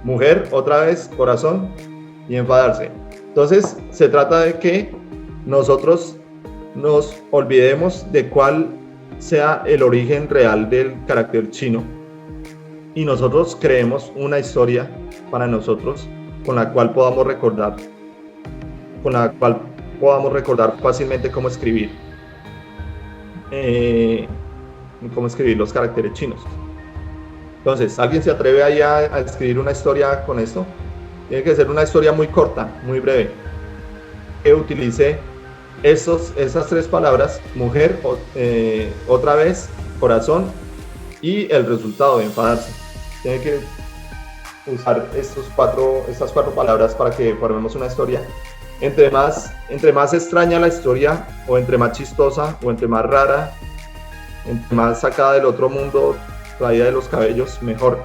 Mujer, otra vez, corazón y enfadarse. Entonces, se trata de que nosotros nos olvidemos de cuál sea el origen real del carácter chino y nosotros creemos una historia para nosotros con la cual podamos recordar fácilmente cómo escribir los caracteres chinos. Entonces, ¿alguien se atreve ahí a escribir una historia con esto? Tiene que ser una historia muy corta, muy breve, que utilice esas tres palabras: mujer, otra vez, corazón y el resultado de enfadarse. Tiene que usar estas cuatro palabras para que formemos una historia. Entre más extraña la historia, o entre más chistosa, o entre más rara, entre más sacada del otro mundo, traída de los cabellos, mejor.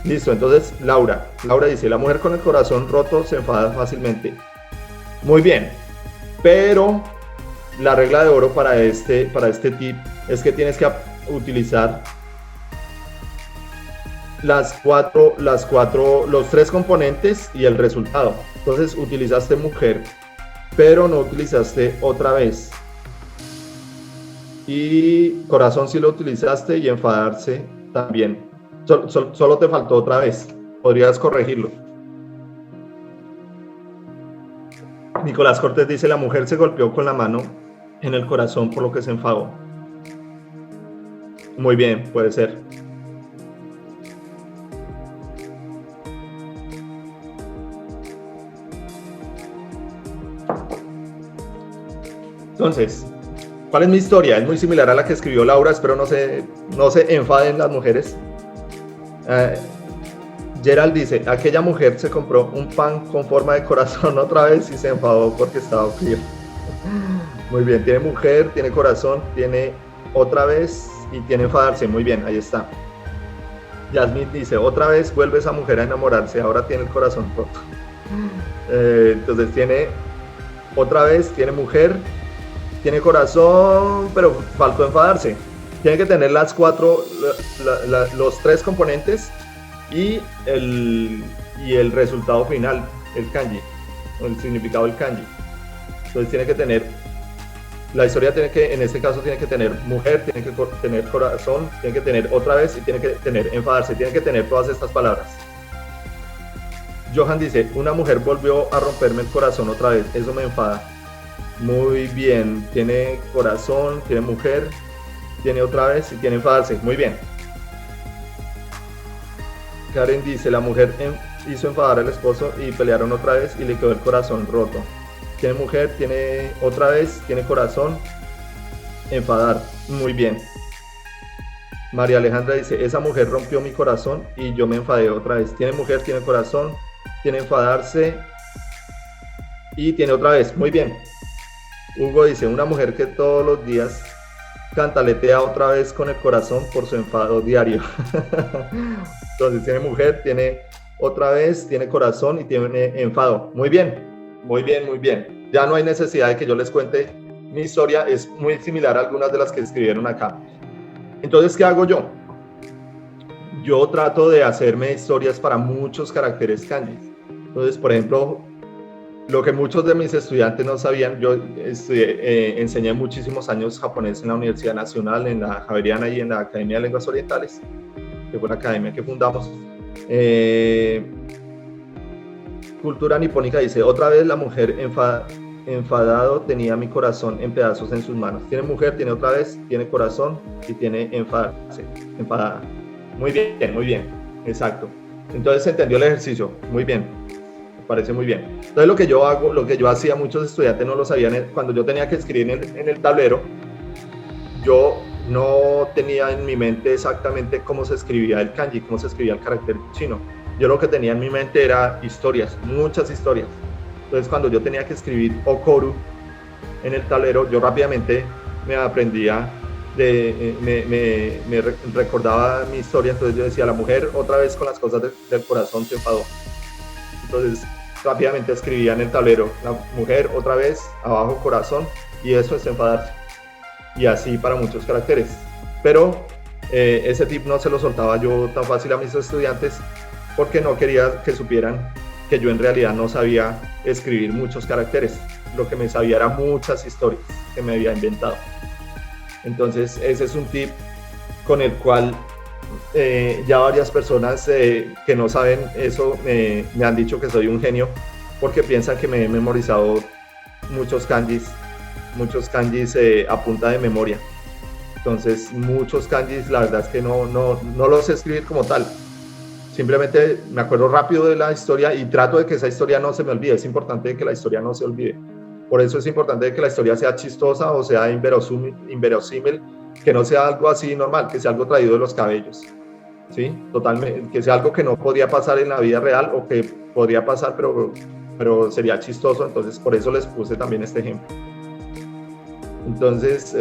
Listo, entonces Laura dice: la mujer con el corazón roto se enfada fácilmente. Muy bien, pero la regla de oro para este tip es que tienes que utilizar los tres componentes y el resultado. Entonces utilizaste mujer, pero no utilizaste otra vez. Y corazón sí lo utilizaste, y enfadarse también. Solo te faltó otra vez. Podrías corregirlo. Nicolás Cortés dice: la mujer se golpeó con la mano en el corazón por lo que se enfadó. Muy bien, puede ser. Entonces, ¿cuál es mi historia? Es muy similar a la que escribió Laura. Espero no se enfaden las mujeres. Gerald dice: aquella mujer se compró un pan con forma de corazón otra vez y se enfadó porque estaba frío. Muy bien, tiene mujer, tiene corazón, tiene otra vez y tiene enfadarse. Muy bien, ahí está. Yasmin dice: otra vez vuelve esa mujer a enamorarse, ahora tiene el corazón roto. Entonces tiene otra vez, tiene mujer, tiene corazón, pero faltó enfadarse. Tiene que tener los tres componentes y el resultado final, el kanji, o el significado del kanji. Entonces tiene que tener, la historia tiene que, en este caso, tiene que tener mujer, tiene que tener corazón, tiene que tener otra vez y tiene que tener enfadarse, tiene que tener todas estas palabras. Johan dice: una mujer volvió a romperme el corazón otra vez, eso me enfada. Muy bien, tiene corazón, tiene mujer, tiene otra vez y tiene enfadarse. Muy bien. Karen dice: la mujer hizo enfadar al esposo y pelearon otra vez y le quedó el corazón roto. Tiene mujer, tiene otra vez, tiene corazón, enfadar. Muy bien. María Alejandra dice: esa mujer rompió mi corazón y yo me enfadé otra vez. Tiene mujer, tiene corazón, tiene enfadarse y tiene otra vez. Muy bien. Hugo dice: una mujer que todos los días cantaletea otra vez con el corazón por su enfado diario. Entonces tiene mujer, tiene otra vez, tiene corazón y tiene enfado. Muy bien, muy bien, muy bien. Ya no hay necesidad de que yo les cuente mi historia, es muy similar a algunas de las que escribieron acá. Entonces, ¿qué hago yo? Yo trato de hacerme historias para muchos caracteres kanji. Entonces, por ejemplo, lo que muchos de mis estudiantes no sabían, yo enseñé muchísimos años japonés en la Universidad Nacional, en la Javeriana y en la Academia de Lenguas Orientales, que fue la academia que fundamos. Cultura Nipónica dice: otra vez la mujer enfadado tenía mi corazón en pedazos en sus manos. Tiene mujer, tiene otra vez, tiene corazón y tiene enfadada. Muy bien, muy bien, exacto. Entonces se entendió el ejercicio, muy bien. Parece muy bien. Entonces lo que yo hago, lo que yo hacía, muchos estudiantes no lo sabían, cuando yo tenía que escribir en el tablero, yo no tenía en mi mente exactamente cómo se escribía el kanji, cómo se escribía el carácter chino. Yo lo que tenía en mi mente era historias, muchas historias. Entonces cuando yo tenía que escribir Okoru en el tablero, yo rápidamente me aprendía, recordaba mi historia. Entonces yo decía, la mujer otra vez con las cosas del corazón se enfadó. Entonces rápidamente escribía en el tablero, la mujer otra vez, abajo corazón, y eso es enfadarse. Y así para muchos caracteres. Pero ese tip no se lo soltaba yo tan fácil a mis estudiantes porque no quería que supieran que yo en realidad no sabía escribir muchos caracteres. Lo que me sabía era muchas historias que me había inventado. Entonces ese es un tip con el cual ya varias personas que no saben eso me han dicho que soy un genio porque piensan que me he memorizado muchos kanjis a punta de memoria. Entonces muchos kanjis la verdad es que no los sé escribir como tal. Simplemente me acuerdo rápido de la historia y trato de que esa historia no se me olvide. Es importante que la historia no se olvide. Por eso es importante que la historia sea chistosa o sea inverosímil, que no sea algo así normal, que sea algo traído de los cabellos. ¿Sí? Totalmente, que sea algo que no podría pasar en la vida real o que podría pasar, pero sería chistoso. Entonces, por eso les puse también este ejemplo. Entonces,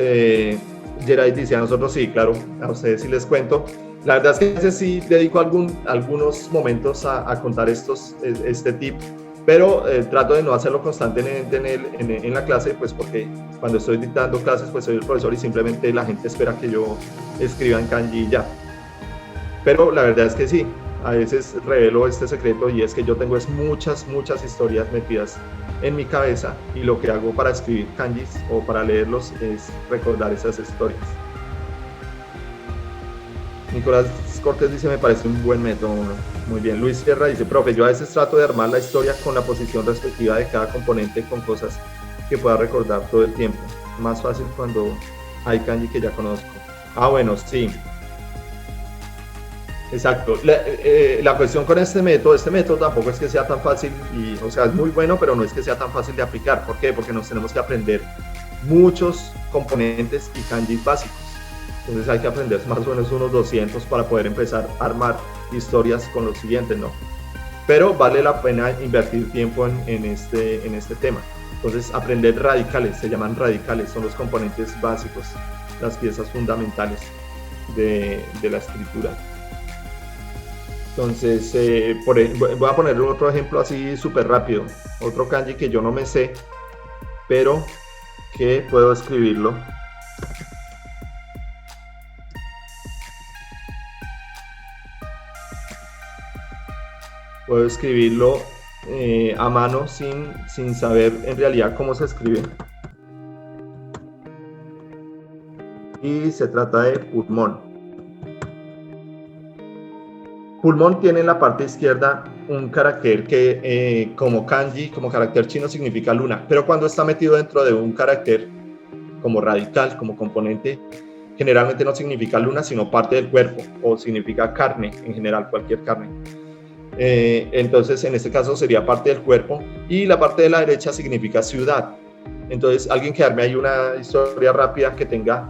Geray dice, a nosotros sí, claro, a ustedes sí les cuento. La verdad es que a veces sí dedico algunos momentos a contar este tip, pero trato de no hacerlo constantemente en la clase, pues porque cuando estoy dictando clases, pues soy el profesor y simplemente la gente espera que yo escriba en kanji y ya. Pero la verdad es que sí, a veces revelo este secreto y es que yo tengo muchas historias metidas en mi cabeza y lo que hago para escribir kanjis o para leerlos es recordar esas historias. Nicolás Cortés dice, me parece un buen método. Muy bien. Luis Sierra dice, profe, yo a veces trato de armar la historia con la posición respectiva de cada componente con cosas que pueda recordar todo el tiempo. Más fácil cuando hay kanji que ya conozco. Ah, bueno, sí. Exacto. La cuestión con este método tampoco es que sea tan fácil, o sea, es muy bueno, pero no es que sea tan fácil de aplicar. ¿Por qué? Porque nos tenemos que aprender muchos componentes y kanjis básicos. Entonces hay que aprender más o menos unos 200 para poder empezar a armar historias con los siguientes, ¿no? Pero vale la pena invertir tiempo en este tema. Entonces aprender radicales, se llaman radicales, son los componentes básicos, las piezas fundamentales de la escritura. Entonces, voy a poner otro ejemplo así súper rápido. Otro kanji que yo no me sé, pero que puedo escribirlo. Puedo escribirlo a mano sin saber en realidad cómo se escribe. Y se trata de pulmón. Pulmón tiene en la parte izquierda un carácter que como kanji, como carácter chino, significa luna, pero cuando está metido dentro de un carácter como radical, como componente, generalmente no significa luna, sino parte del cuerpo, o significa carne, en general, cualquier carne. Entonces, en este caso sería parte del cuerpo, y la parte de la derecha significa ciudad. Entonces, alguien que arme ahí una historia rápida que tenga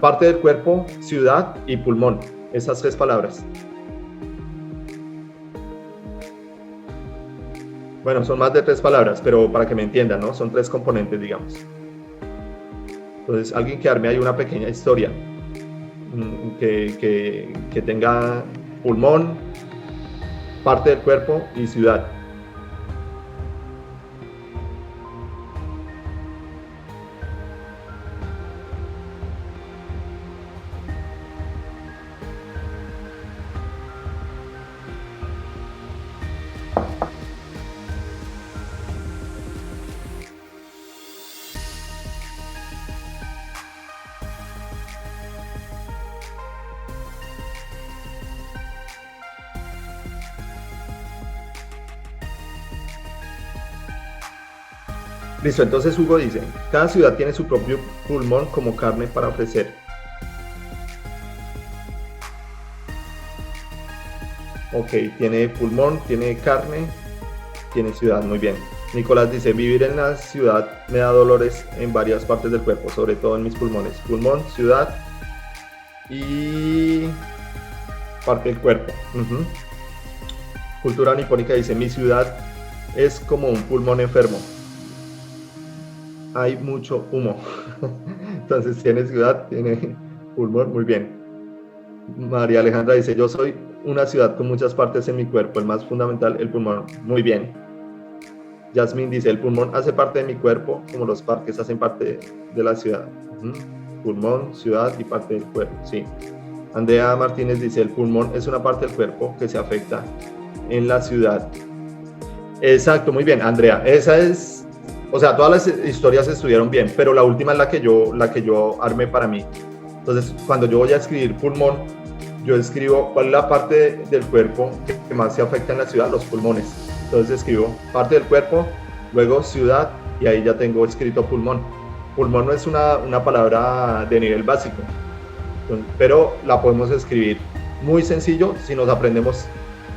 parte del cuerpo, ciudad y pulmón, esas tres palabras. Bueno, son más de tres palabras, pero para que me entiendan, ¿no? Son tres componentes, digamos. Entonces, alguien que arme ahí una pequeña historia que tenga pulmón, parte del cuerpo y ciudad. Listo, entonces Hugo dice, cada ciudad tiene su propio pulmón como carne para ofrecer. Ok, tiene pulmón, tiene carne, tiene ciudad, muy bien. Nicolás dice, vivir en la ciudad me da dolores en varias partes del cuerpo, sobre todo en mis pulmones. Pulmón, ciudad y parte del cuerpo. Cultura nipónica dice, mi ciudad es como un pulmón enfermo. Hay mucho humo. Entonces tiene ciudad, tiene pulmón, muy bien. María Alejandra dice, yo soy una ciudad con muchas partes en mi cuerpo, el más fundamental, el pulmón. Muy bien. Yasmín dice, el pulmón hace parte de mi cuerpo, como los parques hacen parte de la ciudad. Pulmón, ciudad y parte del cuerpo, sí. Andrea Martínez dice, el pulmón es una parte del cuerpo que se afecta en la ciudad. Exacto, muy bien, Andrea. Esa es, o sea, todas las historias estuvieron bien, pero la última es la que yo armé para mí. Entonces, cuando yo voy a escribir pulmón, yo escribo cuál es la parte del cuerpo que más se afecta en la ciudad, los pulmones. Entonces escribo parte del cuerpo, luego ciudad, y ahí ya tengo escrito pulmón. Pulmón no es una palabra de nivel básico, pero la podemos escribir muy sencillo si nos aprendemos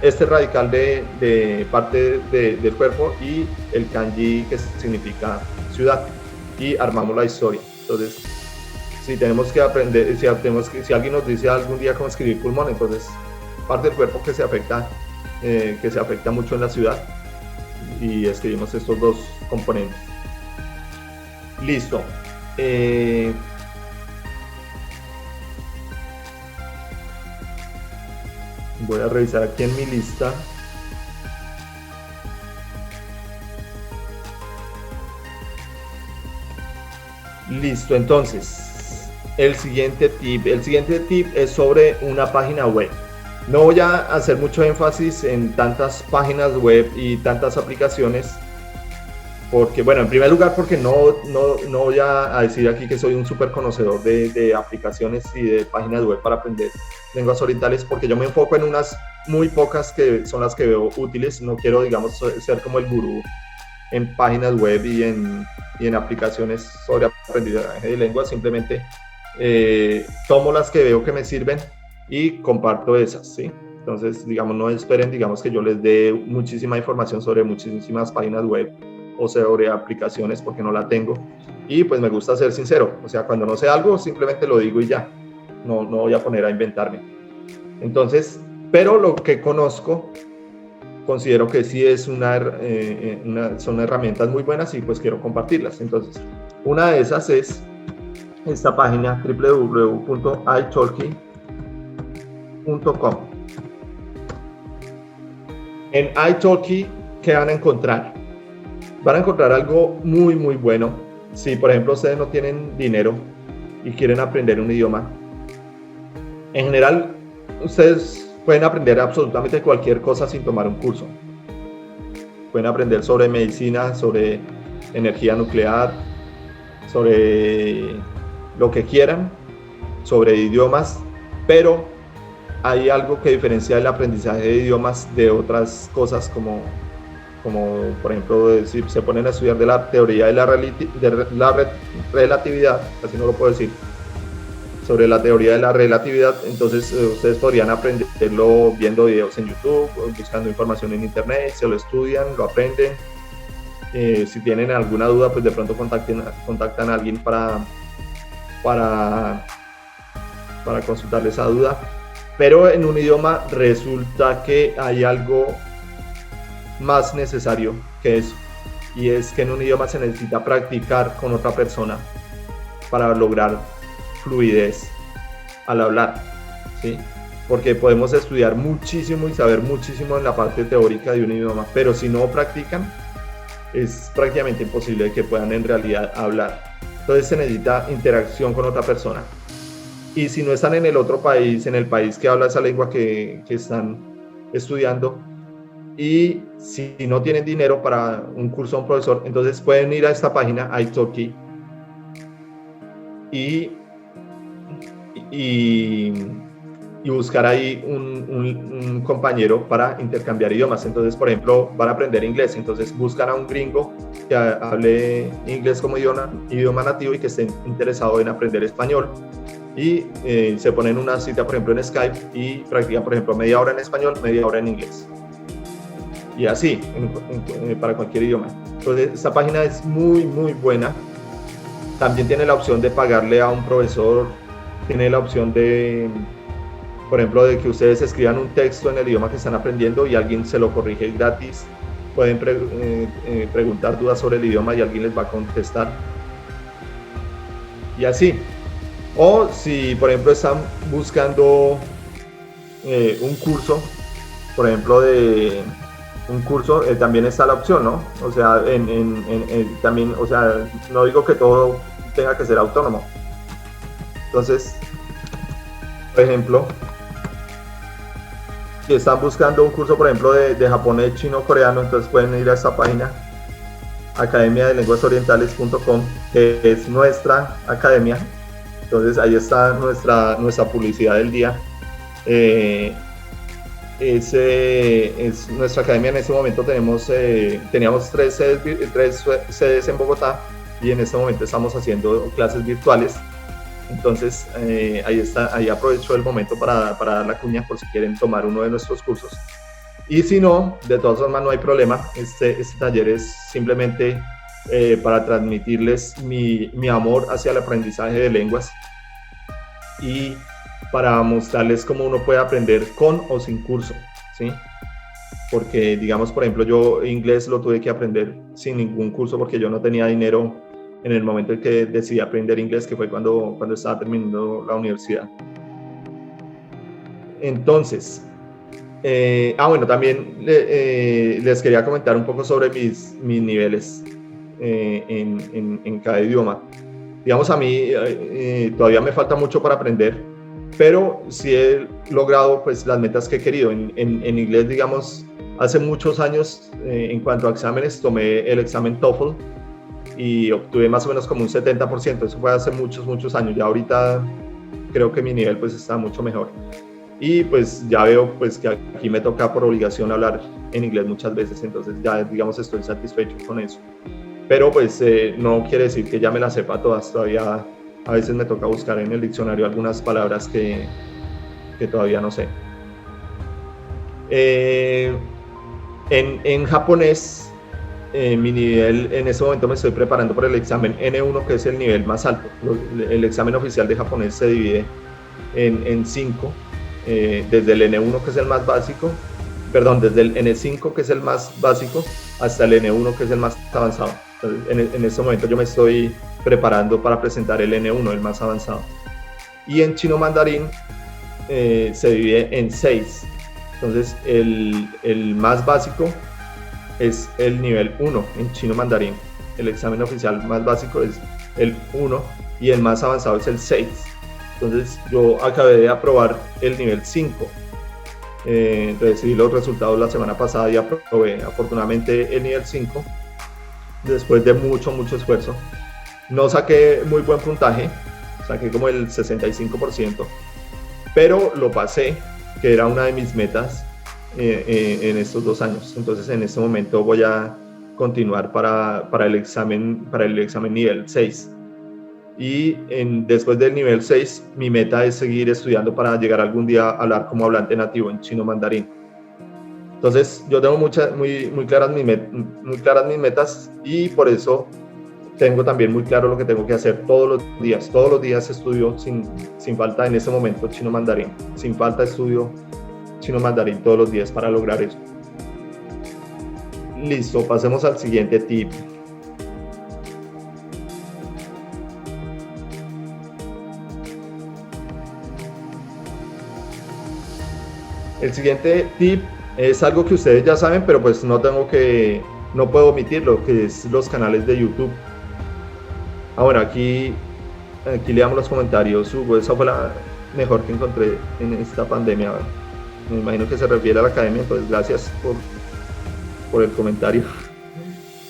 este radical de parte del cuerpo y el kanji que significa ciudad, y armamos la historia. Entonces, si tenemos que aprender, si alguien nos dice algún día cómo escribir pulmón, entonces parte del cuerpo que se afecta mucho en la ciudad, y escribimos estos dos componentes. Listo. Voy a revisar aquí en mi lista. Listo, entonces, el siguiente tip es sobre una página web. No voy a hacer mucho énfasis en tantas páginas web y tantas aplicaciones, porque, bueno, en primer lugar, porque no voy a decir aquí que soy un súper conocedor de aplicaciones y de páginas web para aprender lenguas orientales, porque yo me enfoco en unas muy pocas que son las que veo útiles. No quiero, digamos, ser como el gurú en páginas web y en aplicaciones sobre aprendizaje de lenguas. Simplemente tomo las que veo que me sirven y comparto esas, ¿sí? Entonces, digamos, no esperen, digamos, que yo les dé muchísima información sobre muchísimas páginas web o sobre aplicaciones, porque no la tengo. Y pues me gusta ser sincero, o sea, cuando no sé algo, simplemente lo digo y ya. No voy a poner a inventarme. Entonces, pero lo que conozco, considero que sí es son herramientas muy buenas y pues quiero compartirlas. Entonces, una de esas es esta página, www.italki.com. En italki, ¿qué van a encontrar? Van a encontrar algo muy, muy bueno. Si, por ejemplo, ustedes no tienen dinero y quieren aprender un idioma, en general, ustedes pueden aprender absolutamente cualquier cosa sin tomar un curso. Pueden aprender sobre medicina, sobre energía nuclear, sobre lo que quieran, sobre idiomas, pero hay algo que diferencia el aprendizaje de idiomas de otras cosas, como por ejemplo, si se ponen a estudiar de la teoría de la relatividad, así no lo puedo decir, sobre la teoría de la relatividad. Entonces ustedes podrían aprenderlo viendo videos en YouTube, buscando información en internet, se lo estudian, lo aprenden. Si tienen alguna duda, pues de pronto contactan a alguien para consultar esa duda. Pero en un idioma resulta que hay algo más necesario que eso, y es que en un idioma se necesita practicar con otra persona para lograr fluidez al hablar, ¿sí? Porque podemos estudiar muchísimo y saber muchísimo en la parte teórica de un idioma, pero si no practican, es prácticamente imposible que puedan en realidad hablar. Entonces se necesita interacción con otra persona. Y si no están en el otro país, en el país que habla esa lengua que están estudiando, y si no tienen dinero para un curso a un profesor, entonces pueden ir a esta página, italki, y buscar ahí un compañero para intercambiar idiomas. Entonces, por ejemplo, van a aprender inglés, entonces buscan a un gringo que hable inglés como idioma nativo y que esté interesado en aprender español, y se ponen una cita, por ejemplo, en Skype, y practican, por ejemplo, media hora en español, media hora en inglés, y así para cualquier idioma. Entonces, esta página es muy, muy buena. También tiene la opción de pagarle a un profesor tiene la opción de, por ejemplo, de que ustedes escriban un texto en el idioma que están aprendiendo y alguien se lo corrige gratis. Pueden preguntar dudas sobre el idioma y alguien les va a contestar. Y así. O si, por ejemplo, están buscando un curso, por ejemplo, de un curso, también está la opción, ¿no? O sea, también, o sea, no digo que todo tenga que ser autónomo. Entonces, por ejemplo, si están buscando un curso, por ejemplo, de japonés, chino, coreano, entonces pueden ir a esta página, academiadelenguasorientales.com, que es nuestra academia. Entonces ahí está nuestra publicidad del día. Es nuestra academia. En este momento teníamos tres sedes en Bogotá y en este momento estamos haciendo clases virtuales. Entonces ahí aprovecho el momento para dar la cuña por si quieren tomar uno de nuestros cursos. Y si no, de todas formas no hay problema. Este taller es simplemente para transmitirles mi amor hacia el aprendizaje de lenguas y para mostrarles cómo uno puede aprender con o sin curso, ¿sí? Porque, digamos, por ejemplo, yo inglés lo tuve que aprender sin ningún curso porque yo no tenía dinero en el momento en que decidí aprender inglés, que fue cuando estaba terminando la universidad. Entonces, bueno, también les quería comentar un poco sobre mis niveles en cada idioma. Digamos, a mí todavía me falta mucho para aprender, pero sí he logrado pues las metas que he querido. En inglés, digamos, hace muchos años, en cuanto a exámenes, tomé el examen TOEFL y obtuve más o menos como un 70%. Eso fue hace muchos años. Ya ahorita creo que mi nivel pues está mucho mejor. Y pues ya veo pues que aquí me toca por obligación hablar en inglés muchas veces, entonces ya digamos estoy satisfecho con eso. Pero pues no quiere decir que ya me las sepa todas, todavía a veces me toca buscar en el diccionario algunas palabras que todavía no sé. En japonés, mi nivel, en este momento me estoy preparando por el examen N1, que es el nivel más alto. El examen oficial de japonés se divide en 5. Desde el N1, que es el más básico, desde el N5, que es el más básico, hasta el N1, que es el más avanzado. Entonces, en este momento yo me estoy preparando para presentar el N1, el más avanzado. Y en chino mandarín se divide en 6. Entonces, el más básico es el nivel 1 en chino mandarín. El examen oficial más básico es el 1 y el más avanzado es el 6. Entonces yo acabé de aprobar el nivel 5, recibí los resultados la semana pasada y aprobé afortunadamente el nivel 5 después de mucho esfuerzo. No saqué muy buen puntaje, saqué como el 65%, pero lo pasé, que era una de mis metas en estos 2 años. Entonces en este momento voy a continuar para el examen nivel 6. Y después del nivel 6, mi meta es seguir estudiando para llegar algún día a hablar como hablante nativo en chino mandarín. Entonces, yo tengo muy claras mis metas y por eso tengo también muy claro lo que tengo que hacer todos los días. Todos los días estudio sin falta en este momento chino mandarín. Sin falta estudio chino mandarín todos los días para lograr eso. Listo, pasemos al siguiente tip. El siguiente tip es algo que ustedes ya saben, pero pues no puedo omitirlo, que es los canales de YouTube. Bueno, aquí leamos los comentarios. Hugo, esa fue la mejor que encontré en esta pandemia. Me imagino que se refiere a la academia, entonces gracias por el comentario.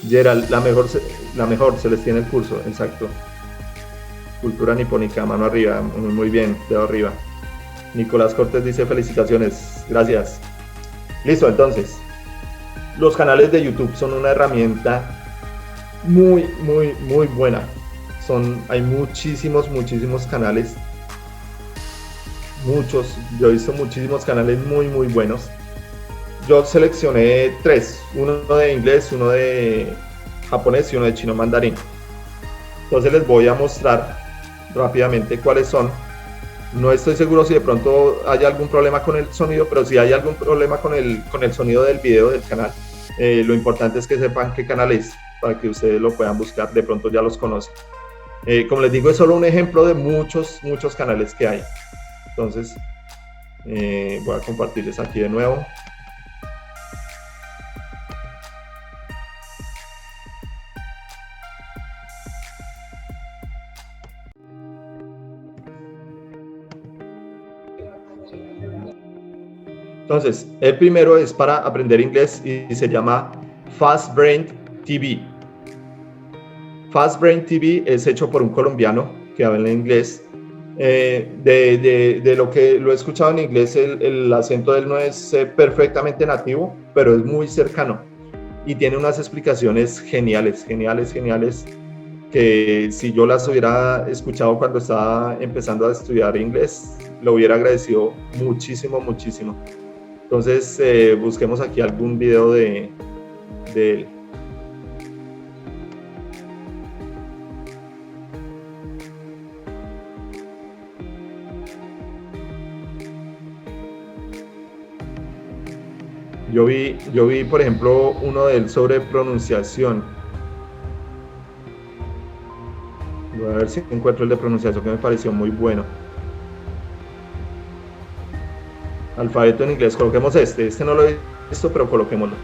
Gerald, la mejor se les tiene el curso, exacto. Cultura nipónica, mano arriba, muy bien, dedo arriba. Nicolás Cortés dice felicitaciones, gracias. Listo, entonces, los canales de YouTube son una herramienta muy buena. Hay muchísimos canales, yo he visto muchísimos canales muy buenos. Yo seleccioné 3, uno de inglés, uno de japonés y uno de chino mandarín. Entonces les voy a mostrar rápidamente cuáles son No estoy seguro si de pronto hay algún problema con el sonido, pero si hay algún problema con el sonido del video del canal, lo importante es que sepan qué canal es, para que ustedes lo puedan buscar, de pronto ya los conocen. Como les digo, es solo un ejemplo de muchos canales que hay. Entonces, voy a compartirles aquí de nuevo. Entonces, el primero es para aprender inglés y se llama Fast Brain TV. Fast Brain TV es hecho por un colombiano que habla inglés. De lo que lo he escuchado en inglés, el acento de él no es perfectamente nativo, pero es muy cercano y tiene unas explicaciones geniales, que si yo las hubiera escuchado cuando estaba empezando a estudiar inglés, lo hubiera agradecido muchísimo. Entonces, busquemos aquí algún video de él. Yo vi, por ejemplo, uno de él sobre pronunciación. Voy a ver si encuentro el de pronunciación, que me pareció muy bueno. Alfabeto en inglés, coloquemos este no lo he visto, pero coloquémoslo.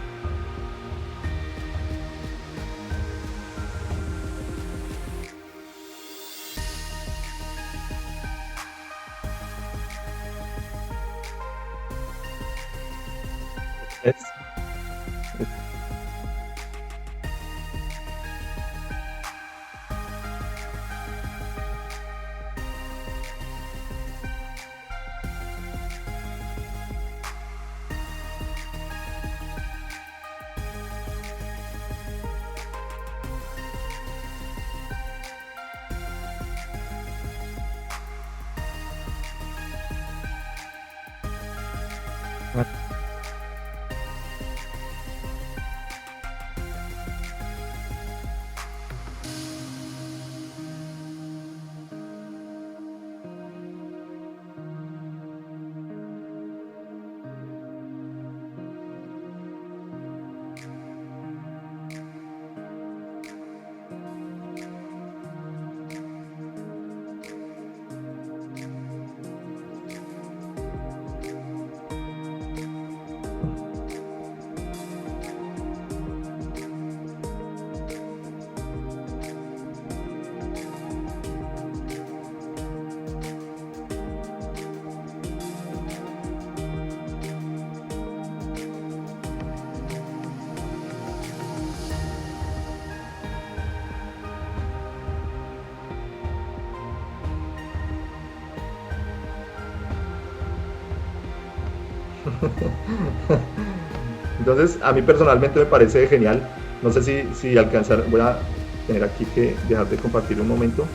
Entonces, a mí personalmente me parece genial. No sé si alcanzar, voy a tener aquí que dejar de compartir un momento.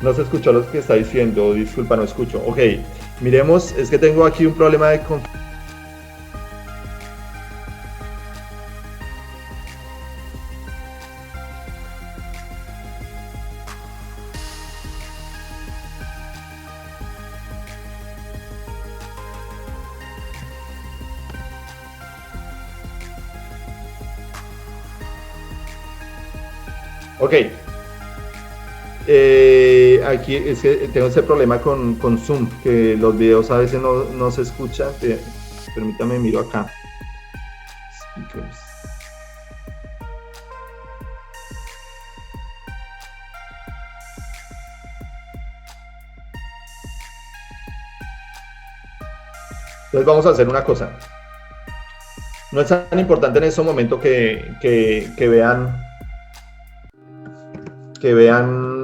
No se escuchó lo que está diciendo, disculpa, no escucho. Ok, miremos, es que tengo aquí un problema de Ok. Aquí es que tengo ese problema con Zoom, que los videos a veces no se escuchan. Permítame, miro acá. Speakers. Entonces vamos a hacer una cosa. No es tan importante en este momento que vean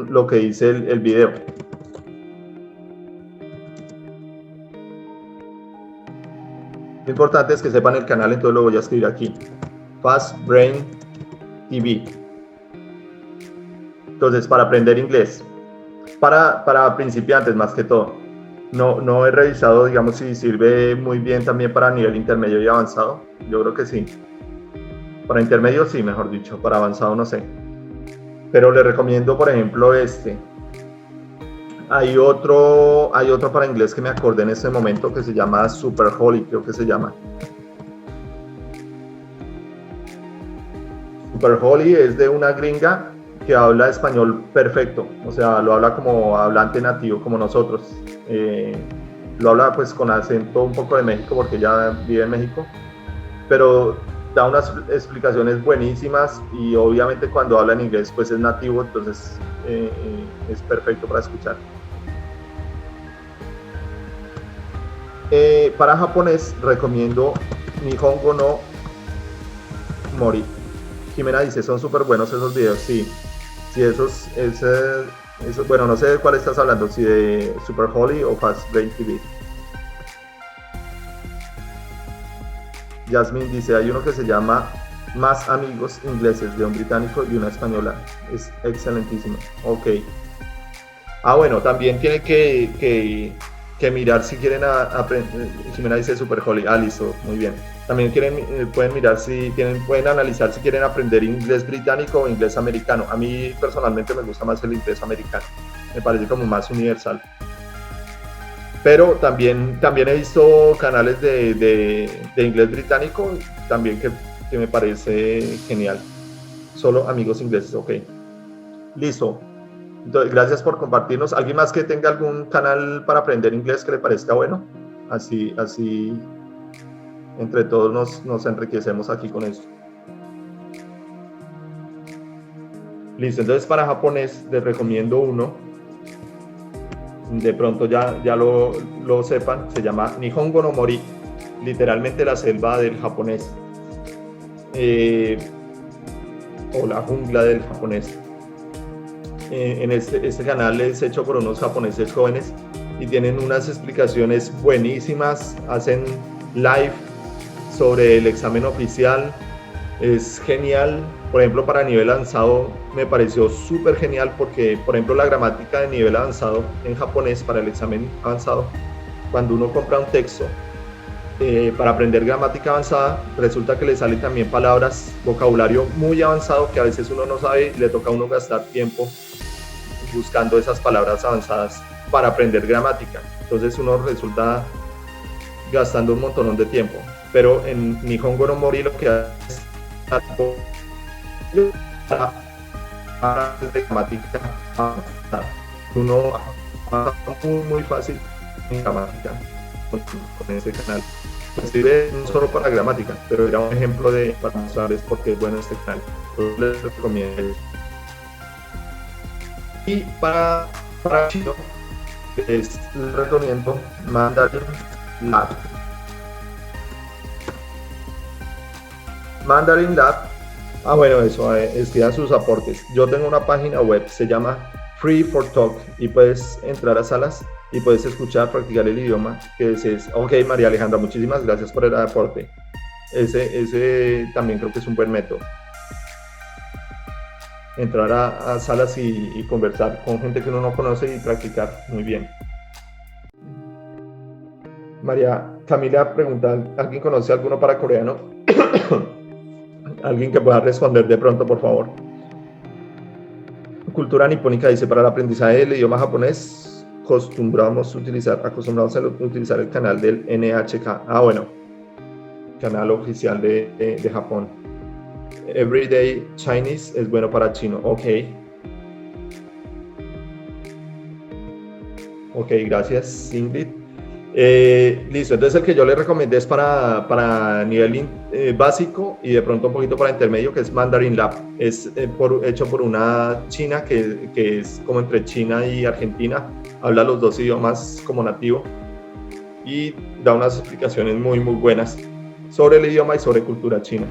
lo que dice el video. Lo importante es que sepan el canal, entonces lo voy a escribir aquí. Fast Brain TV. Entonces, para aprender inglés. Para principiantes más que todo. No he revisado, digamos, si sirve muy bien también para nivel intermedio y avanzado. Yo creo que sí. Para intermedio sí, mejor dicho, para avanzado no sé. Pero le recomiendo, por ejemplo, este. Hay otro para inglés que me acordé en este momento que se llama Super Holly, creo que se llama. Super Holly es de una gringa que habla español perfecto, o sea, lo habla como hablante nativo, como nosotros. Lo habla pues con acento un poco de México porque ella vive en México, pero da unas explicaciones buenísimas y obviamente cuando habla en inglés pues es nativo, entonces es perfecto para escuchar. Para japonés recomiendo Nihongo no Mori. Jimena dice, son súper buenos esos videos, sí. Sí, esos, bueno, no sé de cuál estás hablando, si de Super Holly o Fast Brain TV. Jasmine dice, hay uno que se llama Más Amigos Ingleses, de un británico y una española. Es excelentísimo. Ok. Bueno, también tiene que mirar si quieren aprender. Jimena dice Super Holly. Listo, muy bien. También pueden mirar pueden analizar si quieren aprender inglés británico o inglés americano. A mí personalmente me gusta más el inglés americano. Me parece como más universal. Pero también he visto canales de inglés británico, también que me parece genial. Solo amigos ingleses, ok. Listo. Entonces, gracias por compartirnos. ¿Alguien más que tenga algún canal para aprender inglés que le parezca bueno? Así entre todos nos enriquecemos aquí con esto. Listo, entonces para japonés les recomiendo uno. De pronto ya lo sepan, se llama Nihongo no Mori, literalmente la selva del japonés. O la jungla del japonés. En este canal es hecho por unos japoneses jóvenes y tienen unas explicaciones buenísimas, hacen live sobre el examen oficial, es genial. Por ejemplo, para nivel avanzado me pareció súper genial porque, por ejemplo, la gramática de nivel avanzado en japonés para el examen avanzado, cuando uno compra un texto para aprender gramática avanzada, resulta que le salen también palabras, vocabulario muy avanzado que a veces uno no sabe y le toca a uno gastar tiempo buscando esas palabras avanzadas para aprender gramática. Entonces uno resulta gastando un montón de tiempo. Pero en Nihongo no Mori lo que hace es de gramática avanzada. Uno muy fácil en gramática con ese canal. Pues sirve no solo para gramática, pero era un ejemplo para mostrarles por qué es bueno este canal. Entonces les recomiendo. Y para chino, les recomiendo Mandarin Lab. Mandarin Lab, bueno, eso, escriban sus aportes. Yo tengo una página web, se llama Free for Talk, y puedes entrar a salas y puedes escuchar, practicar el idioma que desees. Ok, María Alejandra, muchísimas gracias por el aporte. Ese también creo que es un buen método. Entrar a salas y conversar con gente que uno no conoce y practicar. Muy bien. María Camila pregunta, ¿alguien conoce alguno para coreano? Alguien que pueda responder de pronto, por favor. Cultura nipónica dice, para el aprendizaje del idioma japonés acostumbramos a utilizar el canal del NHK. Bueno, canal oficial de Japón. Everyday Chinese es bueno para chino. Ok, gracias, Ingrid. Listo, entonces el que yo le recomendé es para nivel básico y de pronto un poquito para intermedio, que es Mandarin Lab. Es hecho por una china que es como entre China y Argentina, habla los dos idiomas como nativo y da unas explicaciones muy muy buenas sobre el idioma y sobre cultura china.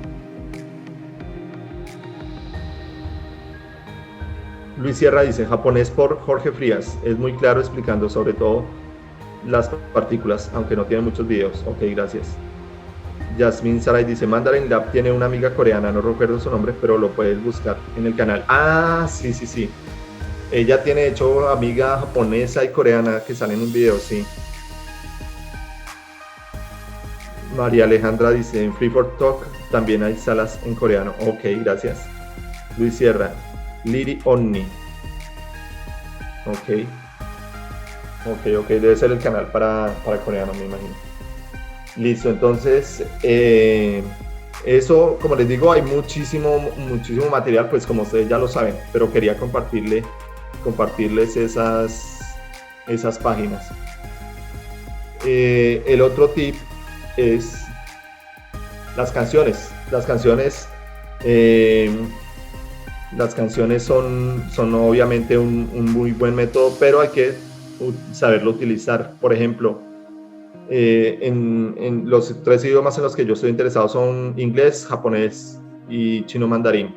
Luis Sierra dice, japonés por Jorge Frías, es muy claro explicando sobre todo las partículas, aunque no tiene muchos videos. Ok, gracias. Jasmine Saray dice, Mandarin Lab tiene una amiga coreana, no recuerdo su nombre, pero lo puedes buscar en el canal. Sí. Ella tiene, de hecho, amiga japonesa y coreana que salen en un video, sí. María Alejandra dice, en Free for Talk también hay salas en coreano. Ok, gracias. Luis Sierra, Liri Onni. Ok. Ok, debe ser el canal para coreano, me imagino. Listo, entonces, eso, como les digo, hay muchísimo material, pues como ustedes ya lo saben, pero quería compartirles esas páginas. El otro tip es las canciones. Las canciones son obviamente un muy buen método, pero hay que saberlo utilizar. Por ejemplo, en los 3 idiomas en los que yo estoy interesado son inglés, japonés y chino mandarín.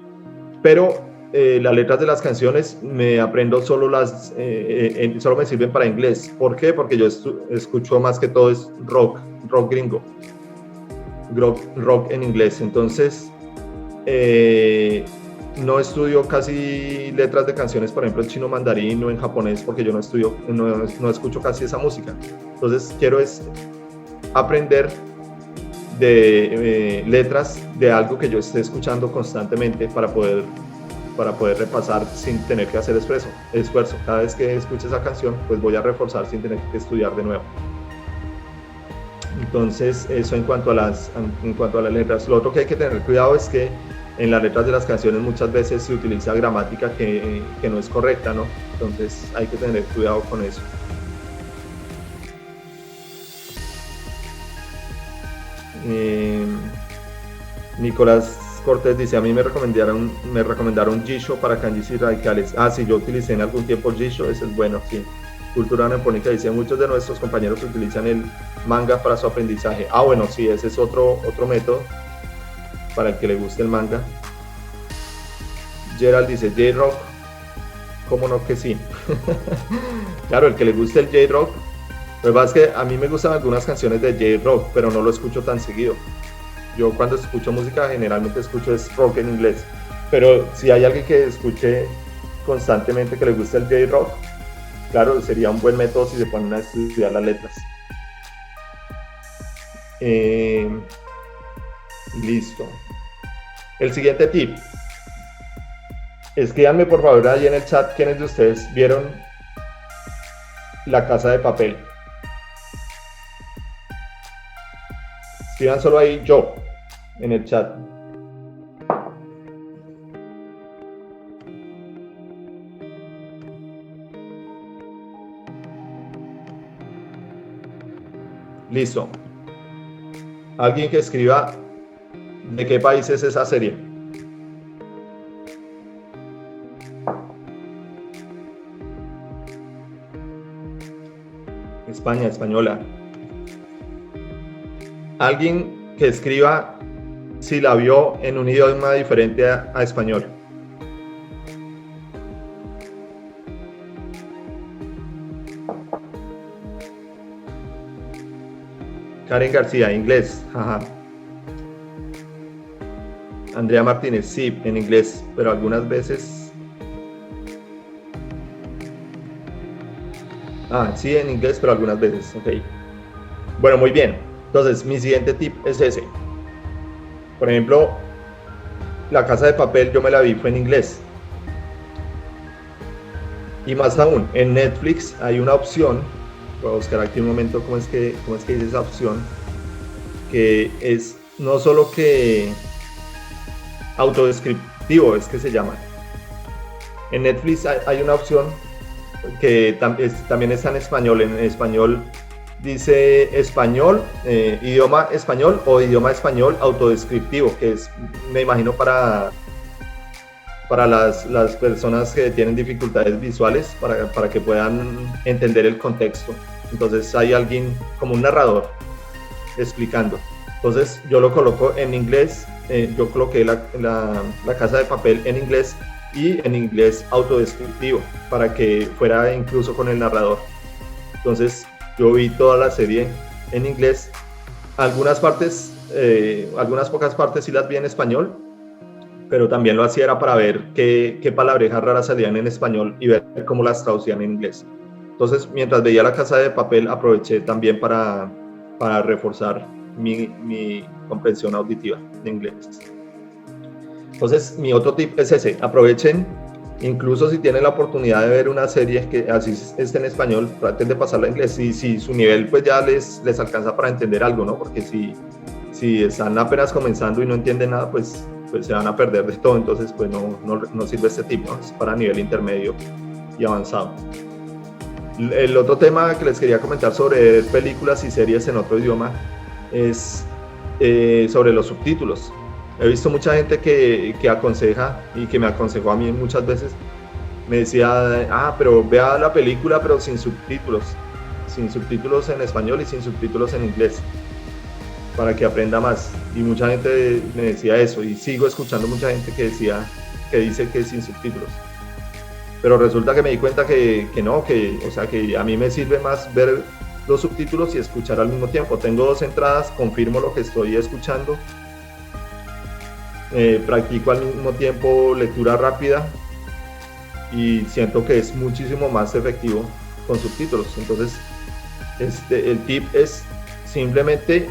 Pero las letras de las canciones me aprendo solo solo me sirven para inglés. ¿Por qué? Porque yo escucho más que todo es rock gringo, rock en inglés. Entonces, no estudio casi letras de canciones, por ejemplo, en chino mandarín o en japonés, porque yo no escucho casi esa música. Entonces, quiero aprender de letras de algo que yo esté escuchando constantemente para poder repasar sin tener que hacer esfuerzo. Cada vez que escuche esa canción, pues voy a reforzar sin tener que estudiar de nuevo. Entonces, eso en cuanto a las letras. Lo otro que hay que tener cuidado es que en las letras de las canciones muchas veces se utiliza gramática que no es correcta, ¿no? Entonces hay que tener cuidado con eso. Nicolás Cortés dice, a mí me recomendaron Jisho para kanjis y radicales. Sí, yo utilicé en algún tiempo Jisho, ese es bueno, sí. Cultura Nepónica dice, muchos de nuestros compañeros utilizan el manga para su aprendizaje. Bueno, sí, ese es otro método para el que le guste el manga. Gerald dice, J-Rock, ¿cómo no que sí? Claro, el que le guste el J-Rock, lo que pasa es que a mí me gustan algunas canciones de J-Rock, pero no lo escucho tan seguido. Yo cuando escucho música generalmente escucho es rock en inglés, pero si hay alguien que escuche constantemente que le guste el J-Rock, claro, sería un buen método si se ponen a estudiar las letras. Listo. El siguiente tip. Escríbanme por favor ahí en el chat quiénes de ustedes vieron La Casa de Papel. Escriban solo ahí yo en el chat. Listo. Alguien que escriba de qué país es esa serie. España, española. Alguien que escriba si la vio en un idioma diferente a español. Karen García, inglés. Ajá. Andrea Martínez, sí, en inglés, pero algunas veces. Sí, en inglés, pero algunas veces. Ok. Bueno, muy bien. Entonces, mi siguiente tip es ese. Por ejemplo, La Casa de Papel yo me la vi, fue en inglés. Y más aún, en Netflix hay una opción, voy a buscar aquí un momento cómo es que dice esa opción, que es no solo que autodescriptivo, es que se llama. En Netflix hay una opción que también está en español. En español dice español, idioma español o idioma español autodescriptivo, que es, me imagino, para las personas que tienen dificultades visuales, para que puedan entender el contexto. Entonces hay alguien como un narrador explicando. Entonces yo lo coloco en inglés, yo coloqué la Casa de Papel en inglés y en inglés autodescriptivo para que fuera incluso con el narrador. Entonces yo vi toda la serie en inglés, algunas pocas partes sí las vi en español, pero también lo hacía era para ver qué palabrejas raras salían en español y ver cómo las traducían en inglés. Entonces, mientras veía La Casa de Papel, aproveché también para reforzar mi comprensión auditiva de inglés. Entonces, mi otro tip es ese: aprovechen, incluso si tienen la oportunidad de ver una serie que así esté en español, traten de pasarla en inglés. Si su nivel pues ya les alcanza para entender algo, ¿no? Porque si están apenas comenzando y no entienden nada, pues se van a perder de todo. Entonces, pues no sirve este tip, ¿no? Es para nivel intermedio y avanzado. El otro tema que les quería comentar sobre películas y series en otro idioma es sobre los subtítulos. He visto mucha gente que aconseja, y que me aconsejó a mí muchas veces, me decía, pero vea la película pero sin subtítulos en español y sin subtítulos en inglés, para que aprenda más. Y mucha gente me decía eso, y sigo escuchando mucha gente que dice que sin subtítulos. Pero resulta que me di cuenta que no, o sea, que a mí me sirve más ver los subtítulos y escuchar al mismo tiempo. Tengo 2 entradas, confirmo lo que estoy escuchando, practico al mismo tiempo lectura rápida y siento que es muchísimo más efectivo con subtítulos. Entonces, el tip es simplemente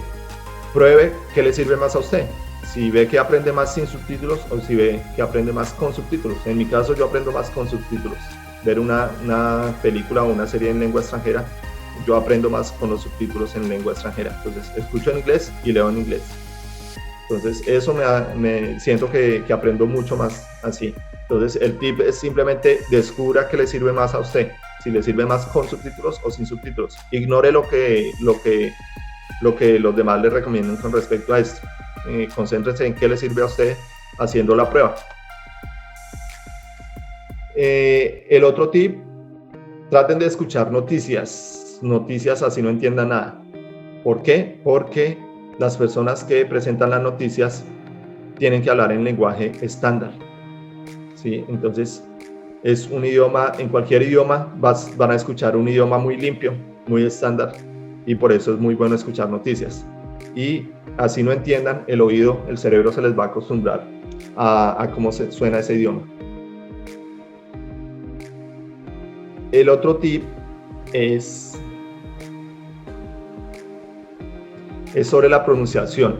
pruebe qué le sirve más a usted. Si ve que aprende más sin subtítulos o si ve que aprende más con subtítulos. En mi caso, yo aprendo más con subtítulos. Ver una película o una serie en lengua extranjera, yo aprendo más con los subtítulos en lengua extranjera. Entonces, escucho en inglés y leo en inglés. Entonces, eso me siento que aprendo mucho más así. Entonces, el tip es simplemente descubra qué le sirve más a usted. Si le sirve más con subtítulos o sin subtítulos. Ignore lo que los demás le recomiendan con respecto a esto. Concéntrese en qué le sirve a usted haciendo la prueba. El otro tip: traten de escuchar noticias así no entiendan nada. ¿Por qué? Porque las personas que presentan las noticias tienen que hablar en lenguaje estándar, ¿sí? Entonces, es un idioma, en cualquier idioma van a escuchar un idioma muy limpio, muy estándar, y por eso es muy bueno escuchar noticias. Y así no entiendan, el cerebro se les va a acostumbrar a cómo suena ese idioma. El otro tip es sobre la pronunciación.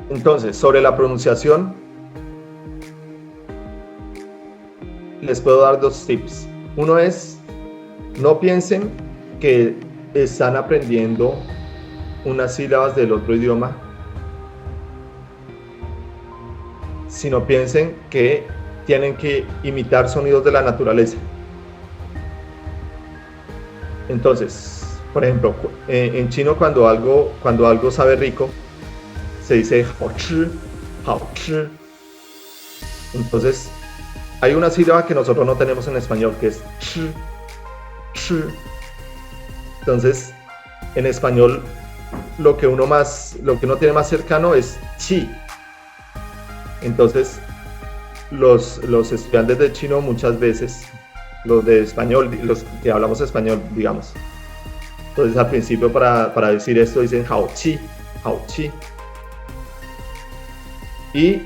Entonces, sobre la pronunciación, les puedo dar 2 tips. Uno es: no piensen que están aprendiendo unas sílabas del otro idioma, sino piensen que tienen que imitar sonidos de la naturaleza. Entonces, por ejemplo, en chino cuando algo sabe rico, se dice hao chi, hao chi. Entonces, hay una sílaba que nosotros no tenemos en español, que es chi, chi. Entonces, en español, lo que uno tiene más cercano es chi. Entonces, los estudiantes de chino muchas veces, los de español, los que hablamos español, digamos, entonces al principio para decir esto dicen hao chi, hao chi. Y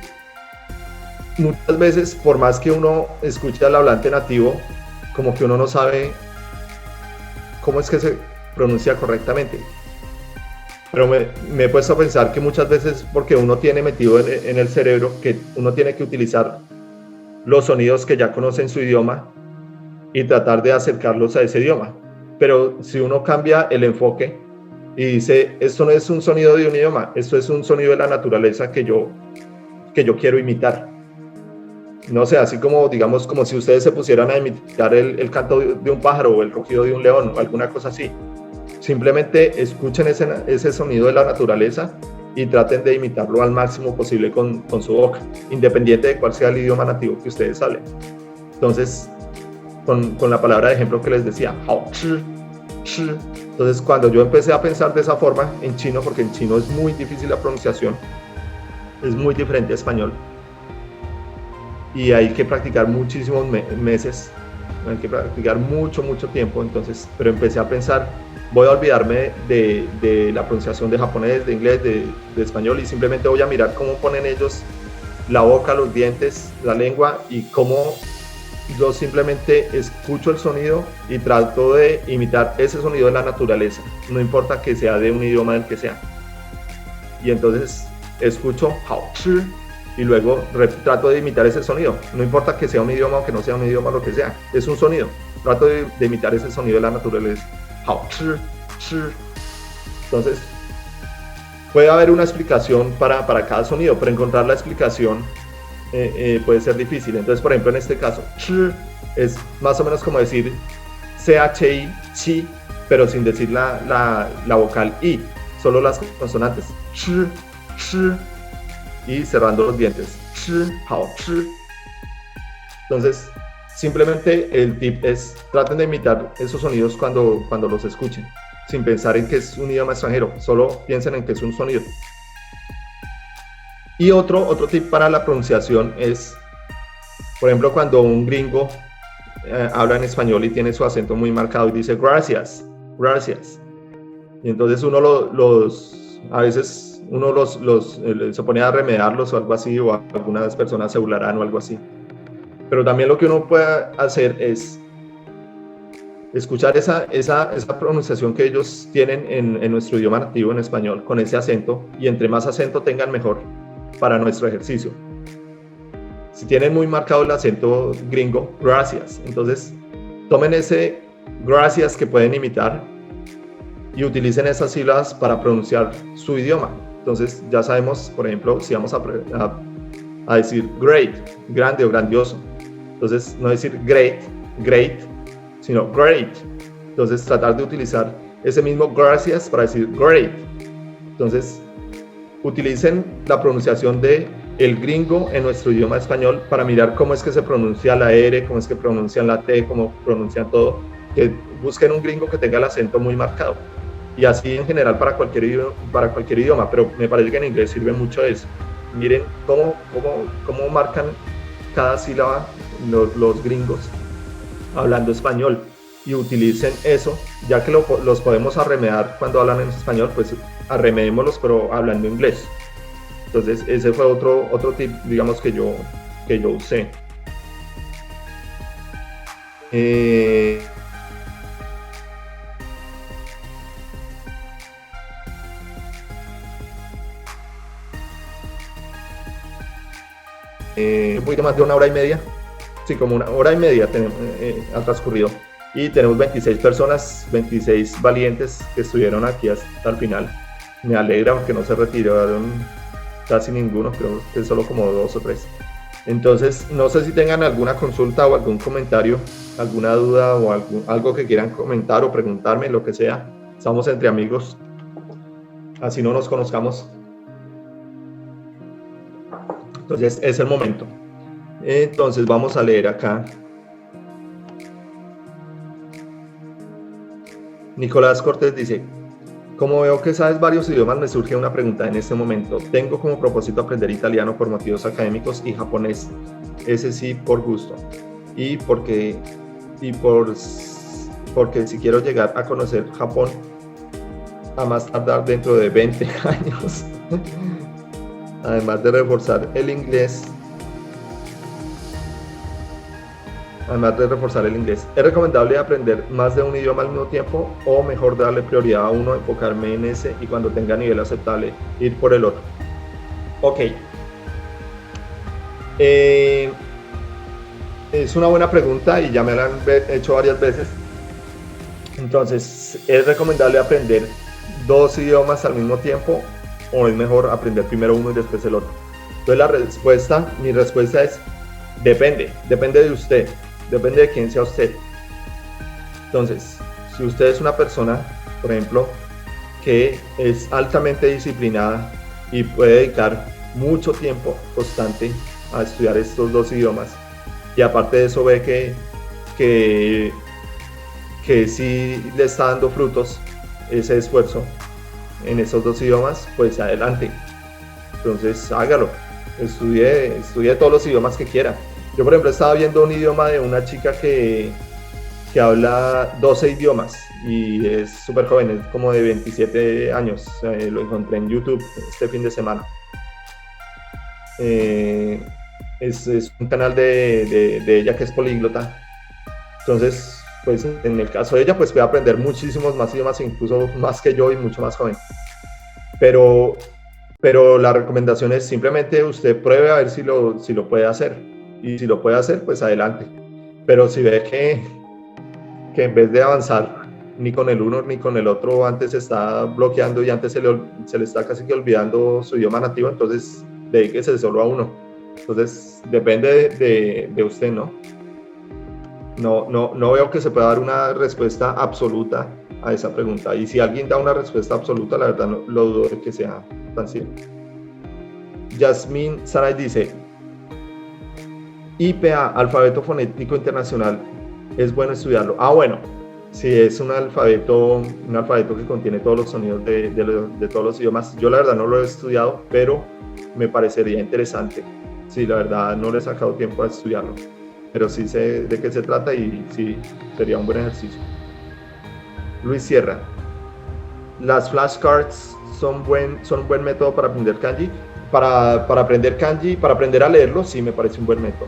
muchas veces, por más que uno escuche al hablante nativo, como que uno no sabe cómo es que se pronuncia correctamente. Pero me he puesto a pensar que muchas veces, porque uno tiene metido en el cerebro que uno tiene que utilizar los sonidos que ya conoce en su idioma y tratar de acercarlos a ese idioma. Pero si uno cambia el enfoque y dice, esto no es un sonido de un idioma, esto es un sonido de la naturaleza que yo quiero imitar. No sé, así como, digamos, como si ustedes se pusieran a imitar el canto de un pájaro o el rugido de un león o alguna cosa así. Simplemente escuchen ese sonido de la naturaleza y traten de imitarlo al máximo posible con su boca, independiente de cuál sea el idioma nativo que ustedes hablen. Entonces, con la palabra de ejemplo que les decía, hao chi, chi. Entonces, cuando yo empecé a pensar de esa forma en chino, porque en chino es muy difícil la pronunciación, es muy diferente a español, y hay que practicar muchísimos meses, hay que practicar mucho tiempo. Entonces, pero empecé a pensar, voy a olvidarme de la pronunciación de japonés, de inglés, de español, y simplemente voy a mirar cómo ponen ellos la boca, los dientes, la lengua, y cómo yo simplemente escucho el sonido y trato de imitar ese sonido de la naturaleza, no importa que sea de un idioma del que sea. Y entonces escucho hao chi y luego trato de imitar ese sonido, no importa que sea un idioma o que no sea un idioma, lo que sea, es un sonido. Trato de imitar ese sonido de la naturaleza. Hao chi, chi. Entonces, puede haber una explicación para cada sonido, pero encontrar la explicación puede ser difícil. Entonces, por ejemplo, en este caso, ch es más o menos como decir CHI, chi, pero sin decir la vocal I, solo las consonantes. Ch, ch, y cerrando los dientes. Ch, hao, ch. Entonces, simplemente el tip es traten de imitar esos sonidos cuando los escuchen, sin pensar en que es un idioma extranjero, solo piensen en que es un sonido. Y otro tip para la pronunciación es, por ejemplo, cuando un gringo habla en español y tiene su acento muy marcado y dice gracias, gracias. Y entonces uno a veces uno se pone a remediarlos o algo así, o algunas personas se burlarán o algo así. Pero también lo que uno puede hacer es escuchar esa pronunciación que ellos tienen en nuestro idioma nativo, en español, con ese acento, y entre más acento tengan, mejor para nuestro ejercicio. Si tienen muy marcado el acento gringo, gracias, entonces tomen ese gracias que pueden imitar y utilicen esas sílabas para pronunciar su idioma. Entonces ya sabemos, por ejemplo, si vamos a decir great, grande o grandioso, entonces no decir great, sino great. Entonces tratar de utilizar ese mismo gracias para decir great. Entonces utilicen la pronunciación de el gringo en nuestro idioma español para mirar cómo es que se pronuncia la R, cómo es que pronuncian la T, cómo pronuncian todo. Que busquen un gringo que tenga el acento muy marcado. Y así en general para cualquier idioma, pero me parece que en inglés sirve mucho eso. Miren cómo marcan cada sílaba los gringos hablando español, y utilicen eso, ya que los podemos arremedar cuando hablan en español, pues arremedémoslos pero hablando inglés. Entonces ese fue otro tip, digamos, que yo usé. Un poquito más de 1 hora y media, sí, como 1 hora y media ha transcurrido, y tenemos 26 personas, 26 valientes que estuvieron aquí hasta el final. Me alegra porque no se retiraron casi ninguno, creo que solo como 2 o 3. Entonces, no sé si tengan alguna consulta o algún comentario, alguna duda o algo que quieran comentar o preguntarme, lo que sea. Estamos entre amigos, así no nos conozcamos. Entonces, es el momento. Entonces, vamos a leer acá. Nicolás Cortés dice: como veo que sabes varios idiomas, me surge una pregunta en este momento. Tengo como propósito aprender italiano por motivos académicos y japonés, ese sí por gusto. Y porque si quiero llegar a conocer Japón a más tardar dentro de 20 años. Además de reforzar el inglés. ¿Es recomendable aprender más de un idioma al mismo tiempo o mejor darle prioridad a uno, enfocarme en ese y cuando tenga nivel aceptable ir por el otro? Ok. Es una buena pregunta y ya me la han hecho varias veces. Entonces, ¿es recomendable aprender 2 idiomas al mismo tiempo o es mejor aprender primero uno y después el otro? Entonces mi respuesta es depende de usted. Depende de quién sea usted. Entonces, si usted es una persona, por ejemplo, que es altamente disciplinada y puede dedicar mucho tiempo constante a estudiar estos 2 idiomas, y aparte de eso ve que sí le está dando frutos ese esfuerzo en esos 2 idiomas, pues adelante. Entonces hágalo, estudie todos los idiomas que quiera. Yo, por ejemplo, estaba viendo un idioma de una chica que habla 12 idiomas y es súper joven, es como de 27 años. Lo encontré en YouTube este fin de semana. es un canal de ella que es políglota. Entonces, pues en el caso de ella, pues puede aprender muchísimos más idiomas, incluso más que yo y mucho más joven. Pero, pero la recomendación es simplemente usted pruebe a ver si lo puede hacer. Y si lo puede hacer, pues adelante. Pero si ve que en vez de avanzar ni con el uno ni con el otro, antes se está bloqueando y antes se le está casi que olvidando su idioma nativo, entonces dedíquese solo a uno. Entonces, depende de usted, ¿no? No veo que se pueda dar una respuesta absoluta a esa pregunta. Y si alguien da una respuesta absoluta, la verdad no, lo dudo de que sea tan simple. Yasmín Saray dice, IPA, Alfabeto Fonético Internacional, es bueno estudiarlo. Ah, bueno, sí, es un alfabeto que contiene todos los sonidos de todos los idiomas. Yo la verdad no lo he estudiado, pero me parecería interesante. Sí, la verdad no le he sacado tiempo a estudiarlo, pero sí sé de qué se trata y sí, sería un buen ejercicio. Luis Sierra, ¿las flashcards son un buen método para aprender kanji? Para aprender kanji, para aprender a leerlo, sí me parece un buen método.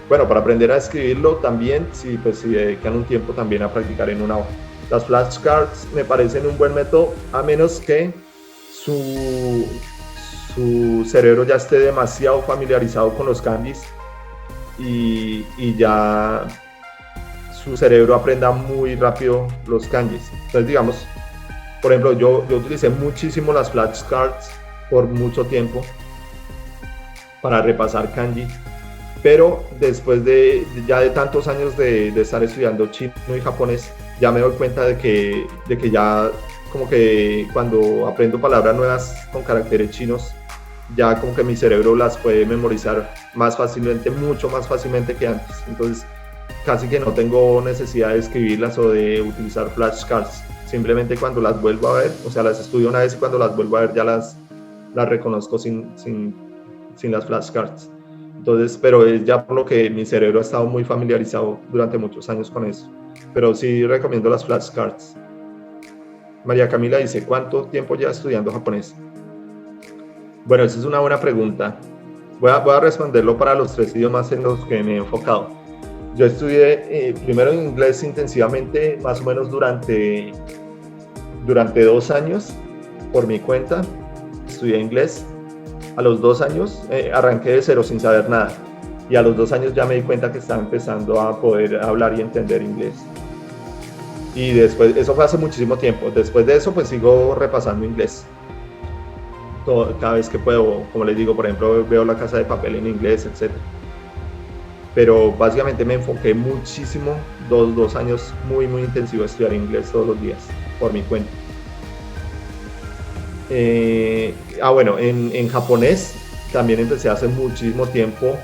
Bueno, para aprender a escribirlo también, sí, pues si dedican un tiempo también a practicar en una hoja. Las flashcards me parecen un buen método, a menos que su cerebro ya esté demasiado familiarizado con los kanjis y ya su cerebro aprenda muy rápido los kanjis. Entonces, digamos, por ejemplo, yo utilicé muchísimo las flashcards por mucho tiempo para repasar kanji, pero después de tantos años de estar estudiando chino y japonés, ya me doy cuenta de que ya como que cuando aprendo palabras nuevas con caracteres chinos, ya como que mi cerebro las puede memorizar más fácilmente, mucho más fácilmente que antes. Entonces, casi que no tengo necesidad de escribirlas o de utilizar flashcards. Simplemente cuando las vuelvo a ver, o sea, las estudio una vez y cuando las vuelvo a ver ya las reconozco sin las flashcards. Entonces, pero es ya por lo que mi cerebro ha estado muy familiarizado durante muchos años con eso. Pero sí recomiendo las flashcards. María Camila dice, ¿cuánto tiempo lleva estudiando japonés? Bueno, esa es una buena pregunta. Voy a responderlo para los 3 idiomas en los que me he enfocado. Yo estudié primero inglés intensivamente, más o menos durante 2 años, por mi cuenta. Estudié inglés. A los 2 años arranqué de cero sin saber nada. Y a los 2 años ya me di cuenta que estaba empezando a poder hablar y entender inglés. Y después, eso fue hace muchísimo tiempo. Después de eso, pues sigo repasando inglés. Cada vez que puedo, como les digo, por ejemplo, veo La Casa de Papel en inglés, etc. Pero básicamente me enfoqué muchísimo, 2 años muy intensivo a estudiar inglés todos los días, por mi cuenta. Bueno, en japonés también empecé hace muchísimo tiempo.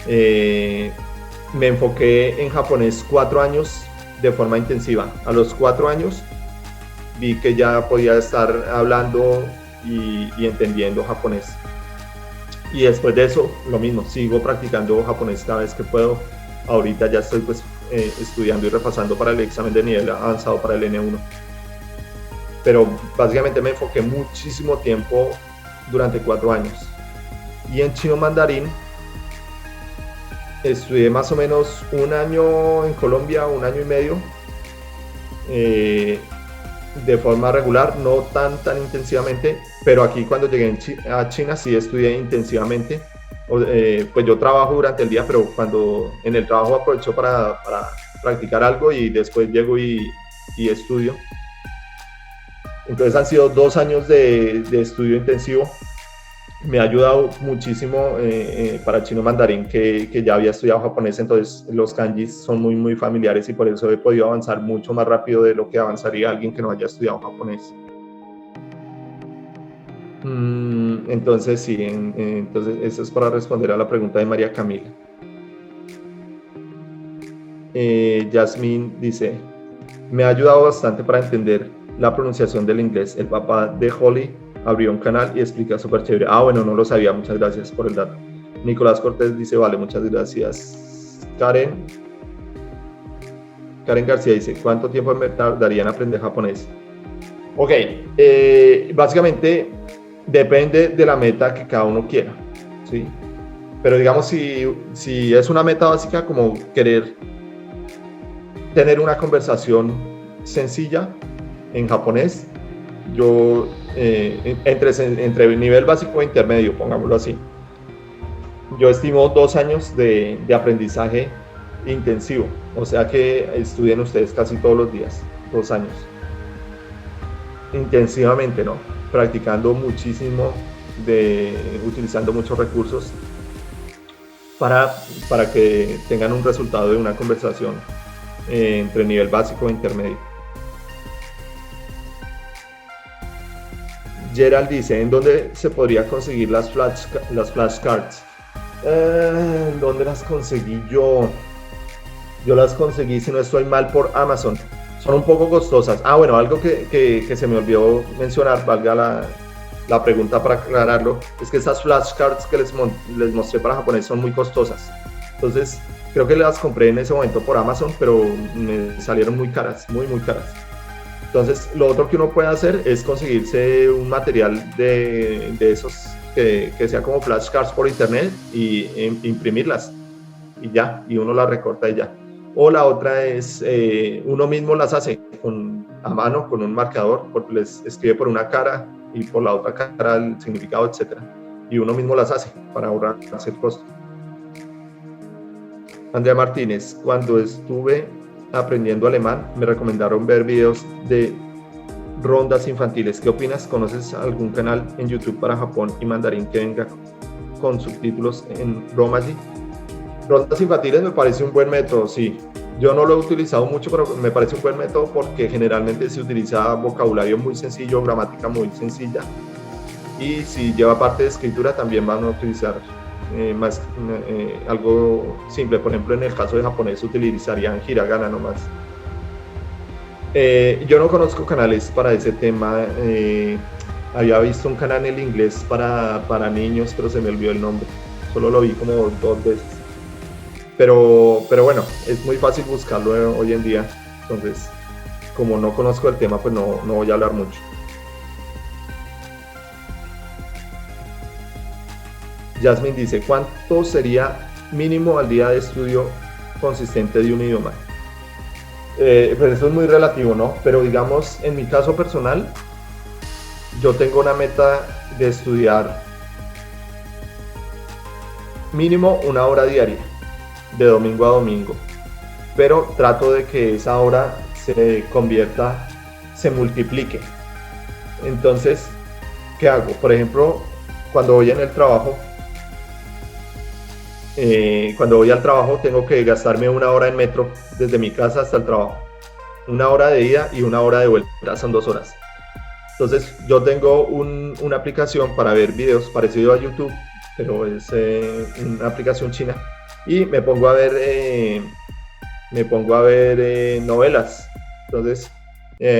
Me enfoqué en japonés 4 años de forma intensiva. A los 4 años vi que ya podía estar hablando y entendiendo japonés. Y después de eso, lo mismo, sigo practicando japonés cada vez que puedo. Ahorita ya estoy pues estudiando y repasando para el examen de nivel avanzado para el N1. Pero básicamente me enfoqué muchísimo tiempo durante 4 años. Y en chino mandarín estudié más o menos 1 año en Colombia, 1 año y medio, de forma regular, no tan intensivamente, pero aquí cuando llegué a China sí estudié intensivamente. Pues yo trabajo durante el día, pero cuando en el trabajo aprovecho para practicar algo y después llego y estudio. Entonces han sido 2 años de estudio intensivo. Me ha ayudado muchísimo para chino mandarín, que ya había estudiado japonés, entonces los kanjis son muy familiares y por eso he podido avanzar mucho más rápido de lo que avanzaría alguien que no haya estudiado japonés. Entonces sí, entonces eso es para responder a la pregunta de María Camila. Yasmín dice, me ha ayudado bastante para entender la pronunciación del inglés. El papá de Holly abrió un canal y explica súper chévere. Bueno, no lo sabía, muchas gracias por el dato. Nicolás Cortés dice, vale, muchas gracias. Karen García dice, ¿cuánto tiempo me tardaría en aprender japonés? Ok, básicamente depende de la meta que cada uno quiera, ¿sí? Pero digamos, si es una meta básica como querer tener una conversación sencilla en japonés, yo entre nivel básico e intermedio, pongámoslo así, yo estimo 2 años de aprendizaje intensivo, o sea que estudien ustedes casi todos los días, 2 años, intensivamente, ¿no? Practicando muchísimo, utilizando muchos recursos para que tengan un resultado de una conversación entre nivel básico e intermedio. Gerald dice, ¿en dónde se podría conseguir las flashcards? ¿Dónde las conseguí yo? Yo las conseguí, si no estoy mal, por Amazon. Son un poco costosas. Bueno, algo que se me olvidó mencionar, valga la pregunta para aclararlo, es que estas flashcards que les mostré para japonés son muy costosas. Entonces, creo que las compré en ese momento por Amazon, pero me salieron muy caras, muy, muy caras. Entonces, lo otro que uno puede hacer es conseguirse un material de esos que sea como flashcards por internet y imprimirlas y ya, y uno las recorta y ya. O la otra es uno mismo las hace a mano con un marcador, porque les escribe por una cara y por la otra cara el significado, etc. Y uno mismo las hace para ahorrarse el costo. Andrea Martínez, cuando estuve aprendiendo alemán, me recomendaron ver videos de rondas infantiles. ¿Qué opinas? ¿Conoces algún canal en YouTube para Japón y mandarín que venga con subtítulos en Romaji? Rondas infantiles me parece un buen método, sí. Yo no lo he utilizado mucho, pero me parece un buen método porque generalmente se utiliza vocabulario muy sencillo, gramática muy sencilla. Y si lleva parte de escritura, también van a utilizar algo simple. Por ejemplo, en el caso de japonés utilizarían hiragana nomás. Yo no conozco canales para ese tema. Había visto un canal en el inglés para niños, pero se me olvidó el nombre. Solo lo vi como 2 veces. Pero bueno, es muy fácil buscarlo hoy en día. Entonces, como no conozco el tema, pues no voy a hablar mucho. Jasmine dice, ¿cuánto sería mínimo al día de estudio consistente de un idioma? Pues eso es muy relativo, ¿no? Pero digamos, en mi caso personal, yo tengo una meta de estudiar mínimo 1 hora diaria, de domingo a domingo. Pero trato de que esa hora se multiplique. Entonces, ¿qué hago? Por ejemplo, cuando voy en el trabajo, cuando voy al trabajo tengo que gastarme 1 hora en metro desde mi casa hasta el trabajo, 1 hora de ida y 1 hora de vuelta, son 2 horas. Entonces yo tengo una aplicación para ver videos parecido a YouTube, pero es una aplicación china, y me pongo a ver novelas. Entonces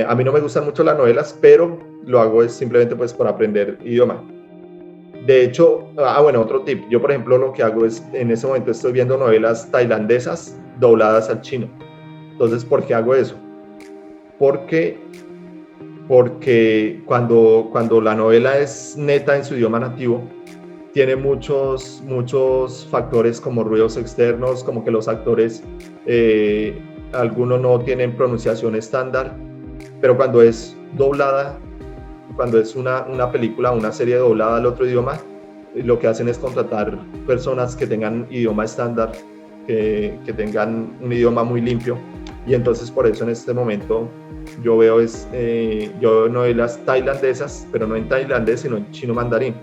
a mí no me gustan mucho las novelas, pero lo hago simplemente pues para aprender idioma. De hecho, bueno, otro tip. Yo, por ejemplo, lo que hago es, en ese momento estoy viendo novelas tailandesas dobladas al chino. Entonces, ¿por qué hago eso? Porque cuando la novela es neta en su idioma nativo, tiene muchos factores como ruidos externos, como que los actores, algunos no tienen pronunciación estándar, pero cuando es doblada, cuando es una película, una serie doblada al otro idioma, lo que hacen es contratar personas que tengan idioma estándar, que tengan un idioma muy limpio, y entonces por eso en este momento yo veo novelas tailandesas, pero no en tailandés, sino en chino mandarín,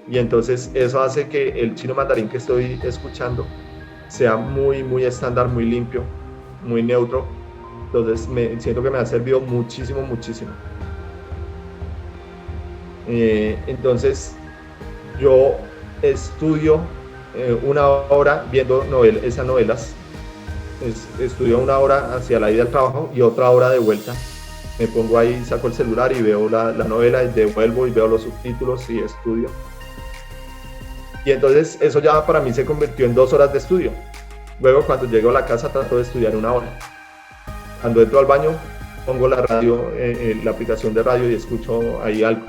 y entonces eso hace que el chino mandarín que estoy escuchando sea muy, muy estándar, muy limpio, muy neutro. Entonces siento que me ha servido muchísimo. Entonces yo estudio 1 hora viendo esas novelas, estudio 1 hora hacia la ida al trabajo y otra hora de vuelta. Me pongo ahí, saco el celular y veo la novela, y devuelvo y veo los subtítulos y estudio. Y entonces eso ya para mí se convirtió en 2 horas de estudio. Luego cuando llego a la casa trato de estudiar 1 hora. Cuando entro al baño pongo la radio, la aplicación de radio, y escucho ahí algo.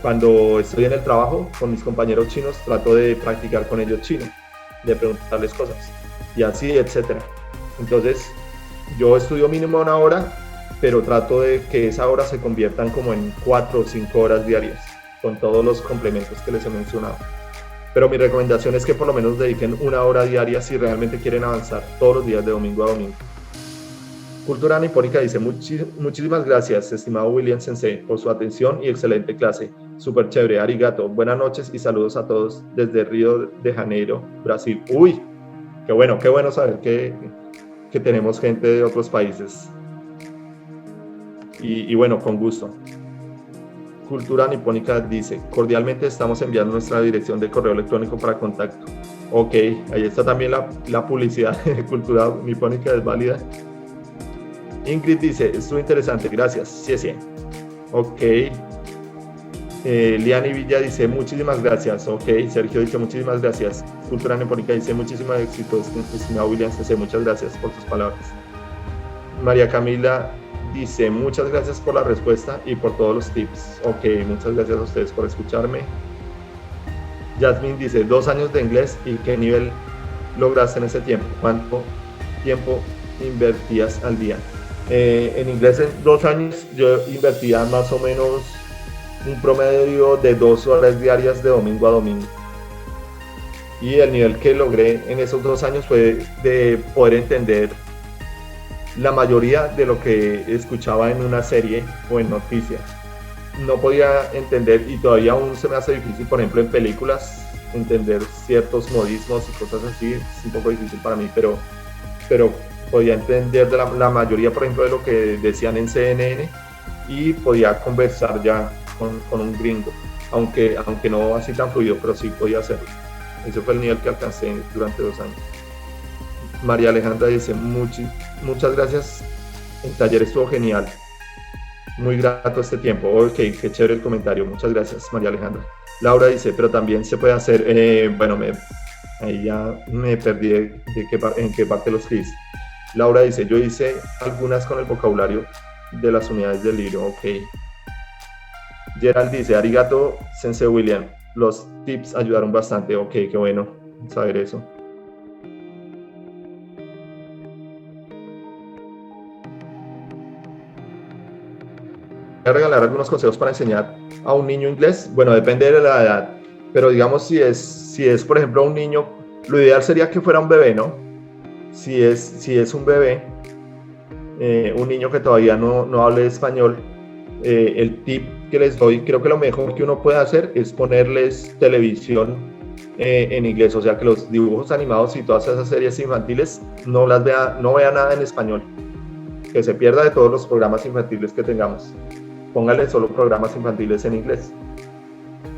Cuando estoy en el trabajo con mis compañeros chinos, trato de practicar con ellos chino, de preguntarles cosas y así, etcétera. Entonces, yo estudio mínimo 1 hora, pero trato de que esa hora se conviertan como en 4 o 5 horas diarias, con todos los complementos que les he mencionado. Pero mi recomendación es que por lo menos dediquen 1 hora diaria si realmente quieren avanzar todos los días de domingo a domingo. Cultura Nipónica dice, muchísimas gracias, estimado William Sensei, por su atención y excelente clase. Súper chévere, arigato. Buenas noches y saludos a todos desde Río de Janeiro, Brasil. Uy, qué bueno saber que tenemos gente de otros países. Y bueno, con gusto. Cultura Nipónica dice, cordialmente estamos enviando nuestra dirección de correo electrónico para contacto. Ok, ahí está también la publicidad de Cultura Nipónica, es válida. Ingrid dice, estuvo interesante, gracias. Sí. Ok. Liani Villa dice, muchísimas gracias. Ok. Sergio dice, muchísimas gracias. Cultura Nipónica dice, muchísimas éxitos, estimado William C. Muchas gracias por tus palabras. María Camila dice, muchas gracias por la respuesta y por todos los tips. Ok, muchas gracias a ustedes por escucharme. Jasmine dice, 2 años de inglés y ¿qué nivel lograste en ese tiempo? ¿Cuánto tiempo invertías al día? En inglés en 2 años yo invertía más o menos un promedio de 2 horas diarias de domingo a domingo. Y el nivel que logré en esos 2 años fue de poder entender la mayoría de lo que escuchaba en una serie o en noticias. No podía entender, y todavía aún se me hace difícil, por ejemplo en películas, entender ciertos modismos y cosas así. Es un poco difícil para mí, pero podía entender de la mayoría, por ejemplo, de lo que decían en CNN, y podía conversar ya con un gringo, aunque no así tan fluido, pero sí podía hacerlo. Ese fue el nivel que alcancé durante 2 años. María Alejandra dice, muchas gracias, el taller estuvo genial, muy grato este tiempo. Ok, qué chévere el comentario, muchas gracias, María Alejandra. Laura dice, pero también se puede hacer, ahí ya me perdí en qué parte los escribiste. Laura dice, yo hice algunas con el vocabulario de las unidades del libro. Ok. Gerald dice, arigato, Sensei William, los tips ayudaron bastante. Ok, qué bueno saber eso. Voy a regalar algunos consejos para enseñar a un niño inglés. Bueno, depende de la edad, pero digamos si es por ejemplo un niño, lo ideal sería que fuera un bebé, ¿no? Si es un bebé, un niño que todavía no hable español, el tip que les doy, creo que lo mejor que uno puede hacer es ponerles televisión en inglés, o sea que los dibujos animados y todas esas series infantiles no vea nada en español, que se pierda de todos los programas infantiles que tengamos. Póngale solo programas infantiles en inglés.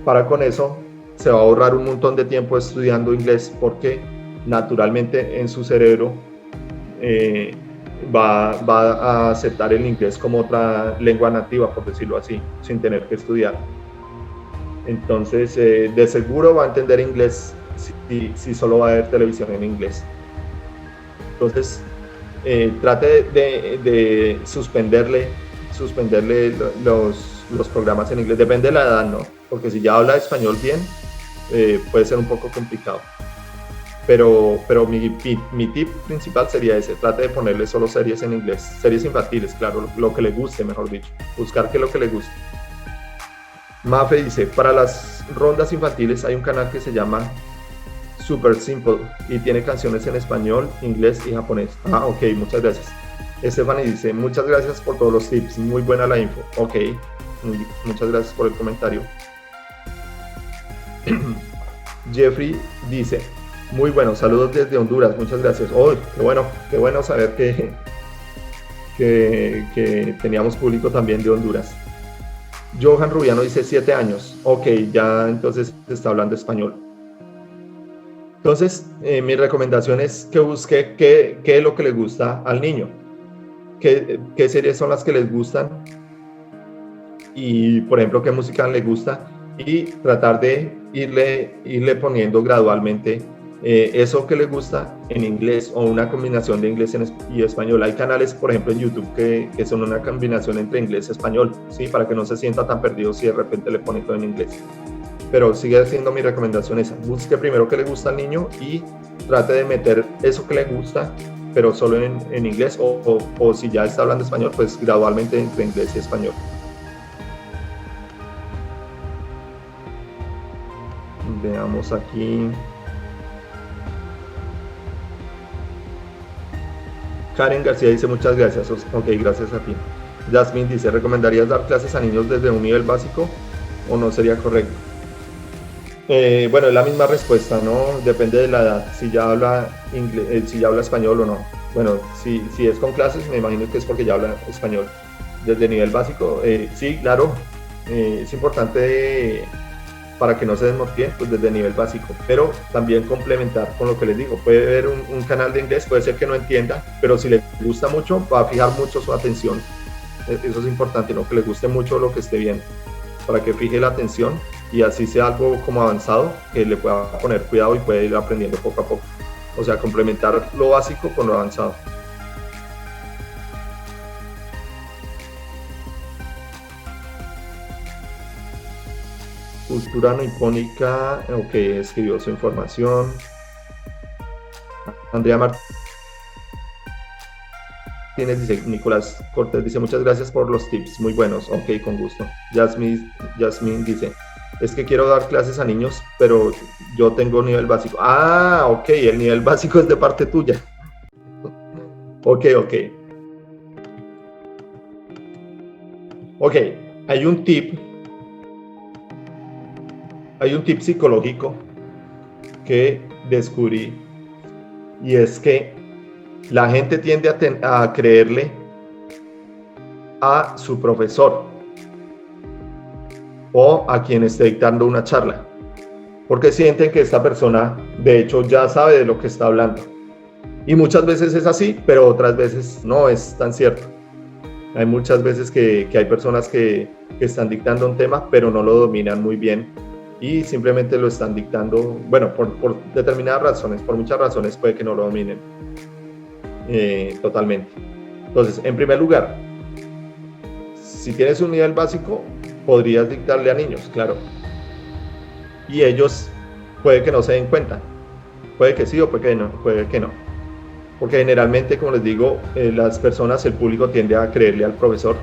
Para con eso se va a ahorrar un montón de tiempo estudiando inglés, porque naturalmente en su cerebro va a aceptar el inglés como otra lengua nativa, por decirlo así, sin tener que estudiar. Entonces, de seguro va a entender inglés si solo va a ver televisión en inglés. Entonces, trate de suspenderle los programas en inglés. Depende de la edad, ¿no? Porque si ya habla español bien, puede ser un poco complicado. Pero mi tip principal sería ese, trate de ponerle solo series en inglés, series infantiles, claro, lo que le guste, mejor dicho, buscar que lo que le guste. Mafe dice, para las rondas infantiles hay un canal que se llama Super Simple y tiene canciones en español, inglés y japonés. Ah, ok, muchas gracias. Stephanie dice, muchas gracias por todos los tips, muy buena la info. Ok, muchas gracias por el comentario. Jeffrey dice, muy bueno, saludos desde Honduras, muchas gracias. Oh, qué bueno saber que teníamos público también de Honduras. Johan Rubiano dice 7 años. Ok, ya entonces está hablando español. Entonces, mi recomendación es que busque qué es lo que le gusta al niño, qué series son las que les gustan y, por ejemplo, qué música le gusta, y tratar de irle poniendo gradualmente eso que le gusta en inglés o una combinación de inglés y español. Hay canales, por ejemplo, en YouTube que son una combinación entre inglés y español, ¿sí? Para que no se sienta tan perdido si de repente le pone todo en inglés. Pero sigue siendo mi recomendación esa. Busque primero qué le gusta al niño y trate de meter eso que le gusta, pero solo en inglés o si ya está hablando español, pues gradualmente entre inglés y español. Veamos aquí. Karen García dice muchas gracias. Ok, gracias a ti. Jasmine dice, ¿recomendarías dar clases a niños desde un nivel básico o no sería correcto? Bueno, es la misma respuesta, ¿no? Depende de la edad, si ya habla inglés, si ya habla español o no. Bueno, si es con clases, me imagino que es porque ya habla español. Desde nivel básico, sí, claro, es importante para que no se desmotive, pues desde nivel básico, pero también complementar con lo que les digo. Puede ver un canal de inglés, puede ser que no entienda, pero si le gusta mucho, va a fijar mucho su atención. Eso es importante, ¿no? Que le guste mucho lo que esté viendo, para que fije la atención y así sea algo como avanzado, que le pueda poner cuidado y pueda ir aprendiendo poco a poco. O sea, complementar lo básico con lo avanzado. Cultura nipónica, ok, escribió su información. Andrea Martínez dice, Nicolás Cortés dice, muchas gracias por los tips, muy buenos, ok, con gusto. Jasmine dice, es que quiero dar clases a niños, pero yo tengo nivel básico. Ah, ok, el nivel básico es de parte tuya. Ok. Ok, hay un tip psicológico que descubrí y es que la gente tiende a creerle a su profesor o a quien esté dictando una charla, porque sienten que esta persona de hecho ya sabe de lo que está hablando. Y muchas veces es así, pero otras veces no es tan cierto. Hay muchas veces que hay personas que están dictando un tema, pero no lo dominan muy bien y simplemente lo están dictando, bueno, por determinadas razones, por muchas razones puede que no lo dominen totalmente. Entonces, en primer lugar, si tienes un nivel básico, podrías dictarle a niños, claro. Y ellos puede que no se den cuenta. Puede que sí o puede que no. Porque generalmente, como les digo, las personas, el público tiende a creerle al profesor,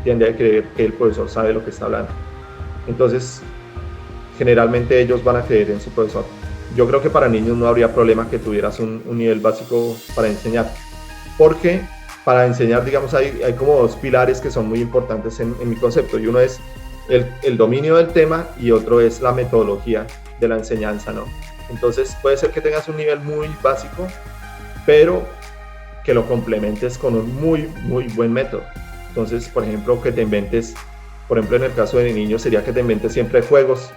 tiende a creer que el profesor sabe lo que está hablando. Entonces, generalmente ellos van a creer en su profesor. Yo creo que para niños no habría problema que tuvieras un nivel básico para enseñar. Porque para enseñar, digamos, hay como dos pilares que son muy importantes en mi concepto. Y uno es el dominio del tema y otro es la metodología de la enseñanza, ¿no? Entonces, puede ser que tengas un nivel muy básico, pero que lo complementes con un muy buen método. Entonces, por ejemplo, que te inventes, por ejemplo, en el caso de niños, sería que te inventes siempre juegos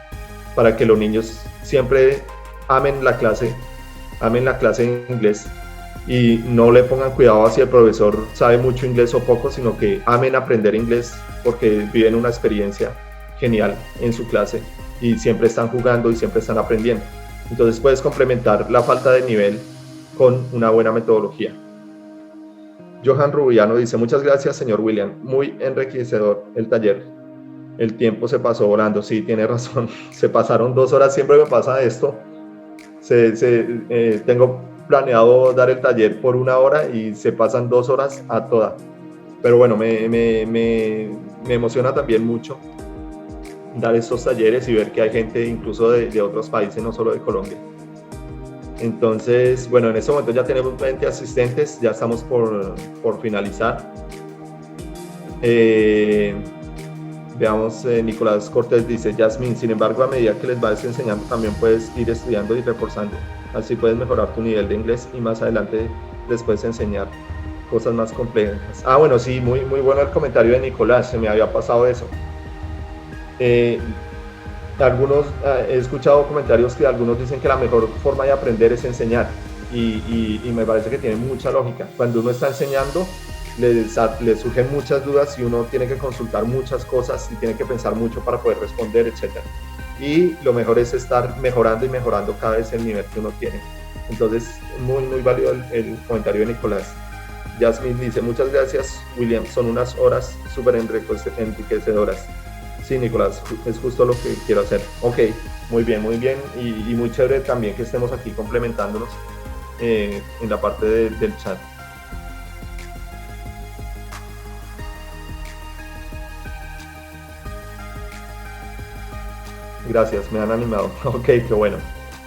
para que los niños siempre amen la clase en inglés y no le pongan cuidado a si el profesor sabe mucho inglés o poco, sino que amen aprender inglés porque viven una experiencia genial en su clase y siempre están jugando y siempre están aprendiendo. Entonces puedes complementar la falta de nivel con una buena metodología. Johan Rubiano dice, muchas gracias, señor William. Muy enriquecedor el taller. El tiempo se pasó volando. Sí, tiene razón. Se pasaron 2 horas. Siempre me pasa esto. Tengo planeado dar el taller por 1 hora y se pasan 2 horas a toda. Pero bueno, me emociona también mucho dar estos talleres y ver que hay gente incluso de otros países, no solo de Colombia. Entonces, bueno, en este momento ya tenemos 20 asistentes, ya estamos por finalizar. Veamos, Nicolás Cortés dice, Jasmine, sin embargo, a medida que les vas enseñando, también puedes ir estudiando y reforzando. Así puedes mejorar tu nivel de inglés y más adelante después enseñar cosas más complejas. Ah, bueno, sí, muy bueno el comentario de Nicolás, se me había pasado eso. He escuchado comentarios que algunos dicen que la mejor forma de aprender es enseñar y me parece que tiene mucha lógica. Cuando uno está enseñando, le surgen muchas dudas y uno tiene que consultar muchas cosas y tiene que pensar mucho para poder responder, etc. Y lo mejor es estar mejorando y mejorando cada vez el nivel que uno tiene. Entonces, muy válido el comentario de Nicolás. Jasmine dice, muchas gracias, William, son unas horas súper enriquecedoras. Sí, Nicolás, es justo lo que quiero hacer. Ok, muy bien, y muy chévere también que estemos aquí complementándonos en la parte del chat. Gracias, me han animado. Ok, qué bueno.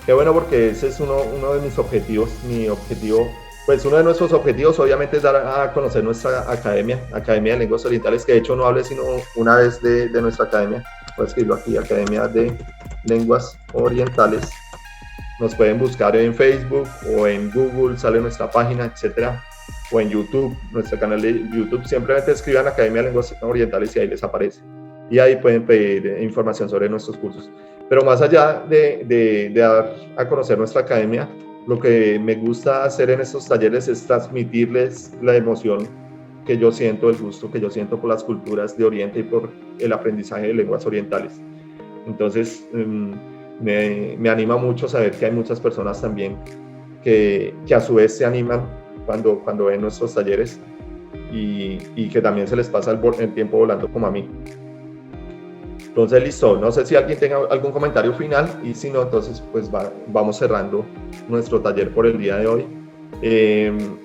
Qué bueno porque ese es uno de mis objetivos. Mi objetivo, pues uno de nuestros objetivos obviamente es dar a conocer nuestra academia de Lenguas Orientales, que de hecho no hablé sino una vez de nuestra academia. Voy a escribirlo aquí, Academia de Lenguas Orientales. Nos pueden buscar en Facebook o en Google, sale nuestra página, etcétera, o en YouTube, nuestro canal de YouTube. Simplemente escriban Academia de Lenguas Orientales y ahí les aparece. Y ahí pueden pedir información sobre nuestros cursos. Pero más allá de dar a conocer nuestra academia, lo que me gusta hacer en estos talleres es transmitirles la emoción que yo siento, el gusto que yo siento por las culturas de Oriente y por el aprendizaje de lenguas orientales. Entonces, me anima mucho saber que hay muchas personas también que a su vez se animan cuando ven nuestros talleres y que también se les pasa el tiempo volando como a mí. Entonces, listo. No sé si alguien tenga algún comentario final y si no, entonces pues vamos cerrando nuestro taller por el día de hoy.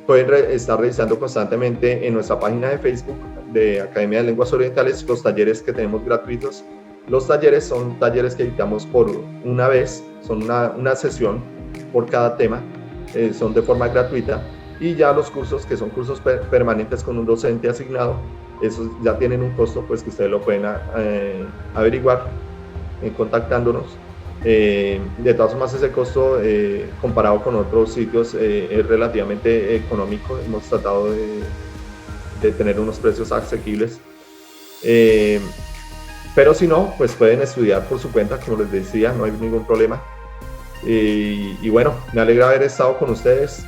Pueden estar revisando constantemente en nuestra página de Facebook de Academia de Lenguas Orientales los talleres que tenemos gratuitos. Los talleres son talleres que dictamos por una vez, son una sesión por cada tema, son de forma gratuita, y ya los cursos que son cursos permanentes con un docente asignado, esos ya tienen un costo, pues que ustedes lo pueden averiguar contactándonos. De todas formas, ese costo comparado con otros sitios es relativamente económico. Hemos tratado de tener unos precios asequibles, pero si no, pues pueden estudiar por su cuenta, como les decía, no hay ningún problema. Y bueno, me alegra haber estado con ustedes.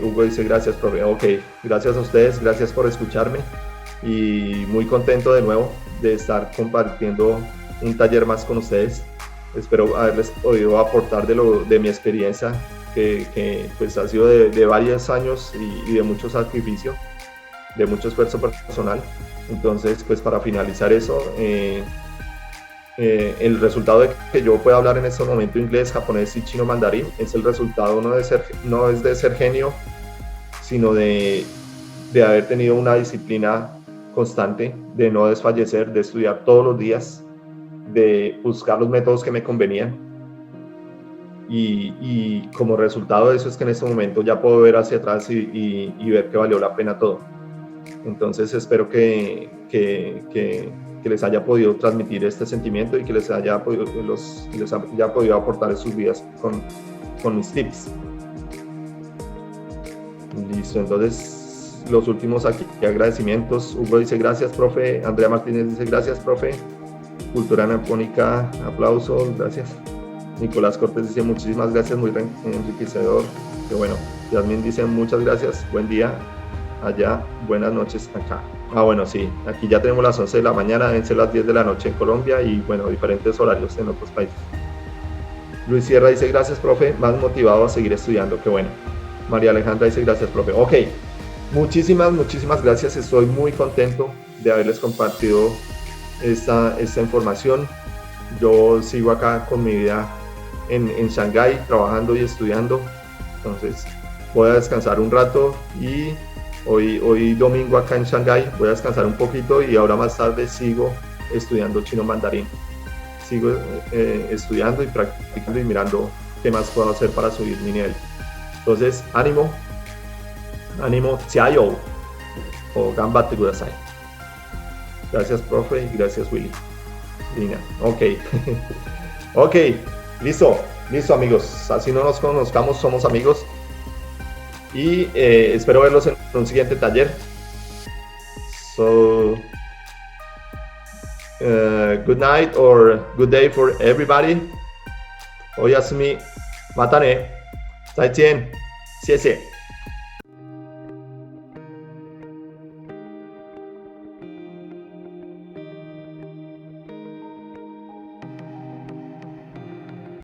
Hugo dice gracias, profe. Ok, gracias a ustedes, gracias por escucharme y muy contento de nuevo de estar compartiendo un taller más con ustedes. Espero haberles podido aportar de mi experiencia que pues ha sido de varios años y de mucho sacrificio, de mucho esfuerzo personal. Entonces, pues para finalizar eso, el resultado de que yo pueda hablar en este momento inglés, japonés y chino mandarín es el resultado no es de ser genio, sino de haber tenido una disciplina constante, de no desfallecer, de estudiar todos los días, de buscar los métodos que me convenían. Y como resultado de eso es que en este momento ya puedo ver hacia atrás y ver que valió la pena todo. Entonces espero que les haya podido transmitir este sentimiento y que les haya podido aportar en sus vidas con mis tips. Listo, entonces los últimos aquí agradecimientos. Hugo dice gracias, profe. Andrea Martínez dice gracias, profe. Cultura Nipónica, aplausos, gracias. Nicolás Cortés dice muchísimas gracias, muy enriquecedor. Qué bueno. Yasmin dice muchas gracias, buen día allá, buenas noches acá. Bueno, sí, aquí ya tenemos las 11 de la mañana, deben ser las 10 de la noche en Colombia y bueno, diferentes horarios en otros países. Luis Sierra dice gracias, profe, más motivado a seguir estudiando, qué bueno. María Alejandra dice gracias, profe. Ok, muchísimas gracias, estoy muy contento de haberles compartido esta información. Yo sigo acá con mi vida en Shanghái, trabajando y estudiando, entonces voy a descansar un rato y hoy domingo acá en Shanghái voy a descansar un poquito y ahora más tarde sigo estudiando chino mandarín. Sigo estudiando y practicando y mirando qué más puedo hacer para subir mi nivel. Entonces, ánimo, tsiayo o ganbatte kudasai. Gracias, profe, y gracias, Willy. Lina, ok. Ok, listo, amigos. Así no nos conozcamos, somos amigos. Y espero verlos en un siguiente taller. So, good night or good day for everybody. Oyasumi, mata ne. 再见，谢谢。